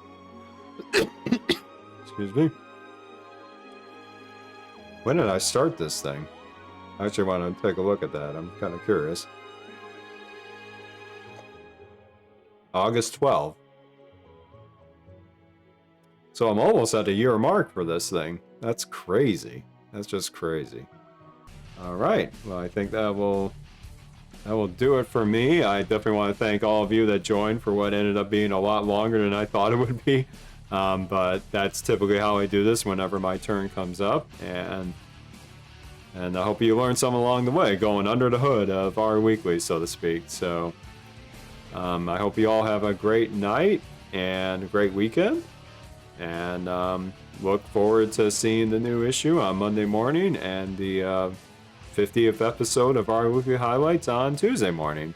Excuse me. When did I start this thing? I actually want to take a look at that. I'm kind of curious. August 12th. So I'm almost at a year mark for this thing. That's crazy. That's just crazy. All right. Well, I think that will do it for me. I definitely want to thank all of you that joined for what ended up being a lot longer than I thought it would be. But that's typically how I do this whenever my turn comes up. And I hope you learned some along the way, going under the hood of Our Weekly, so to speak. So I hope you all have a great night and a great weekend. And look forward to seeing the new issue on Monday morning and the 50th episode of our weekly highlights on Tuesday morning.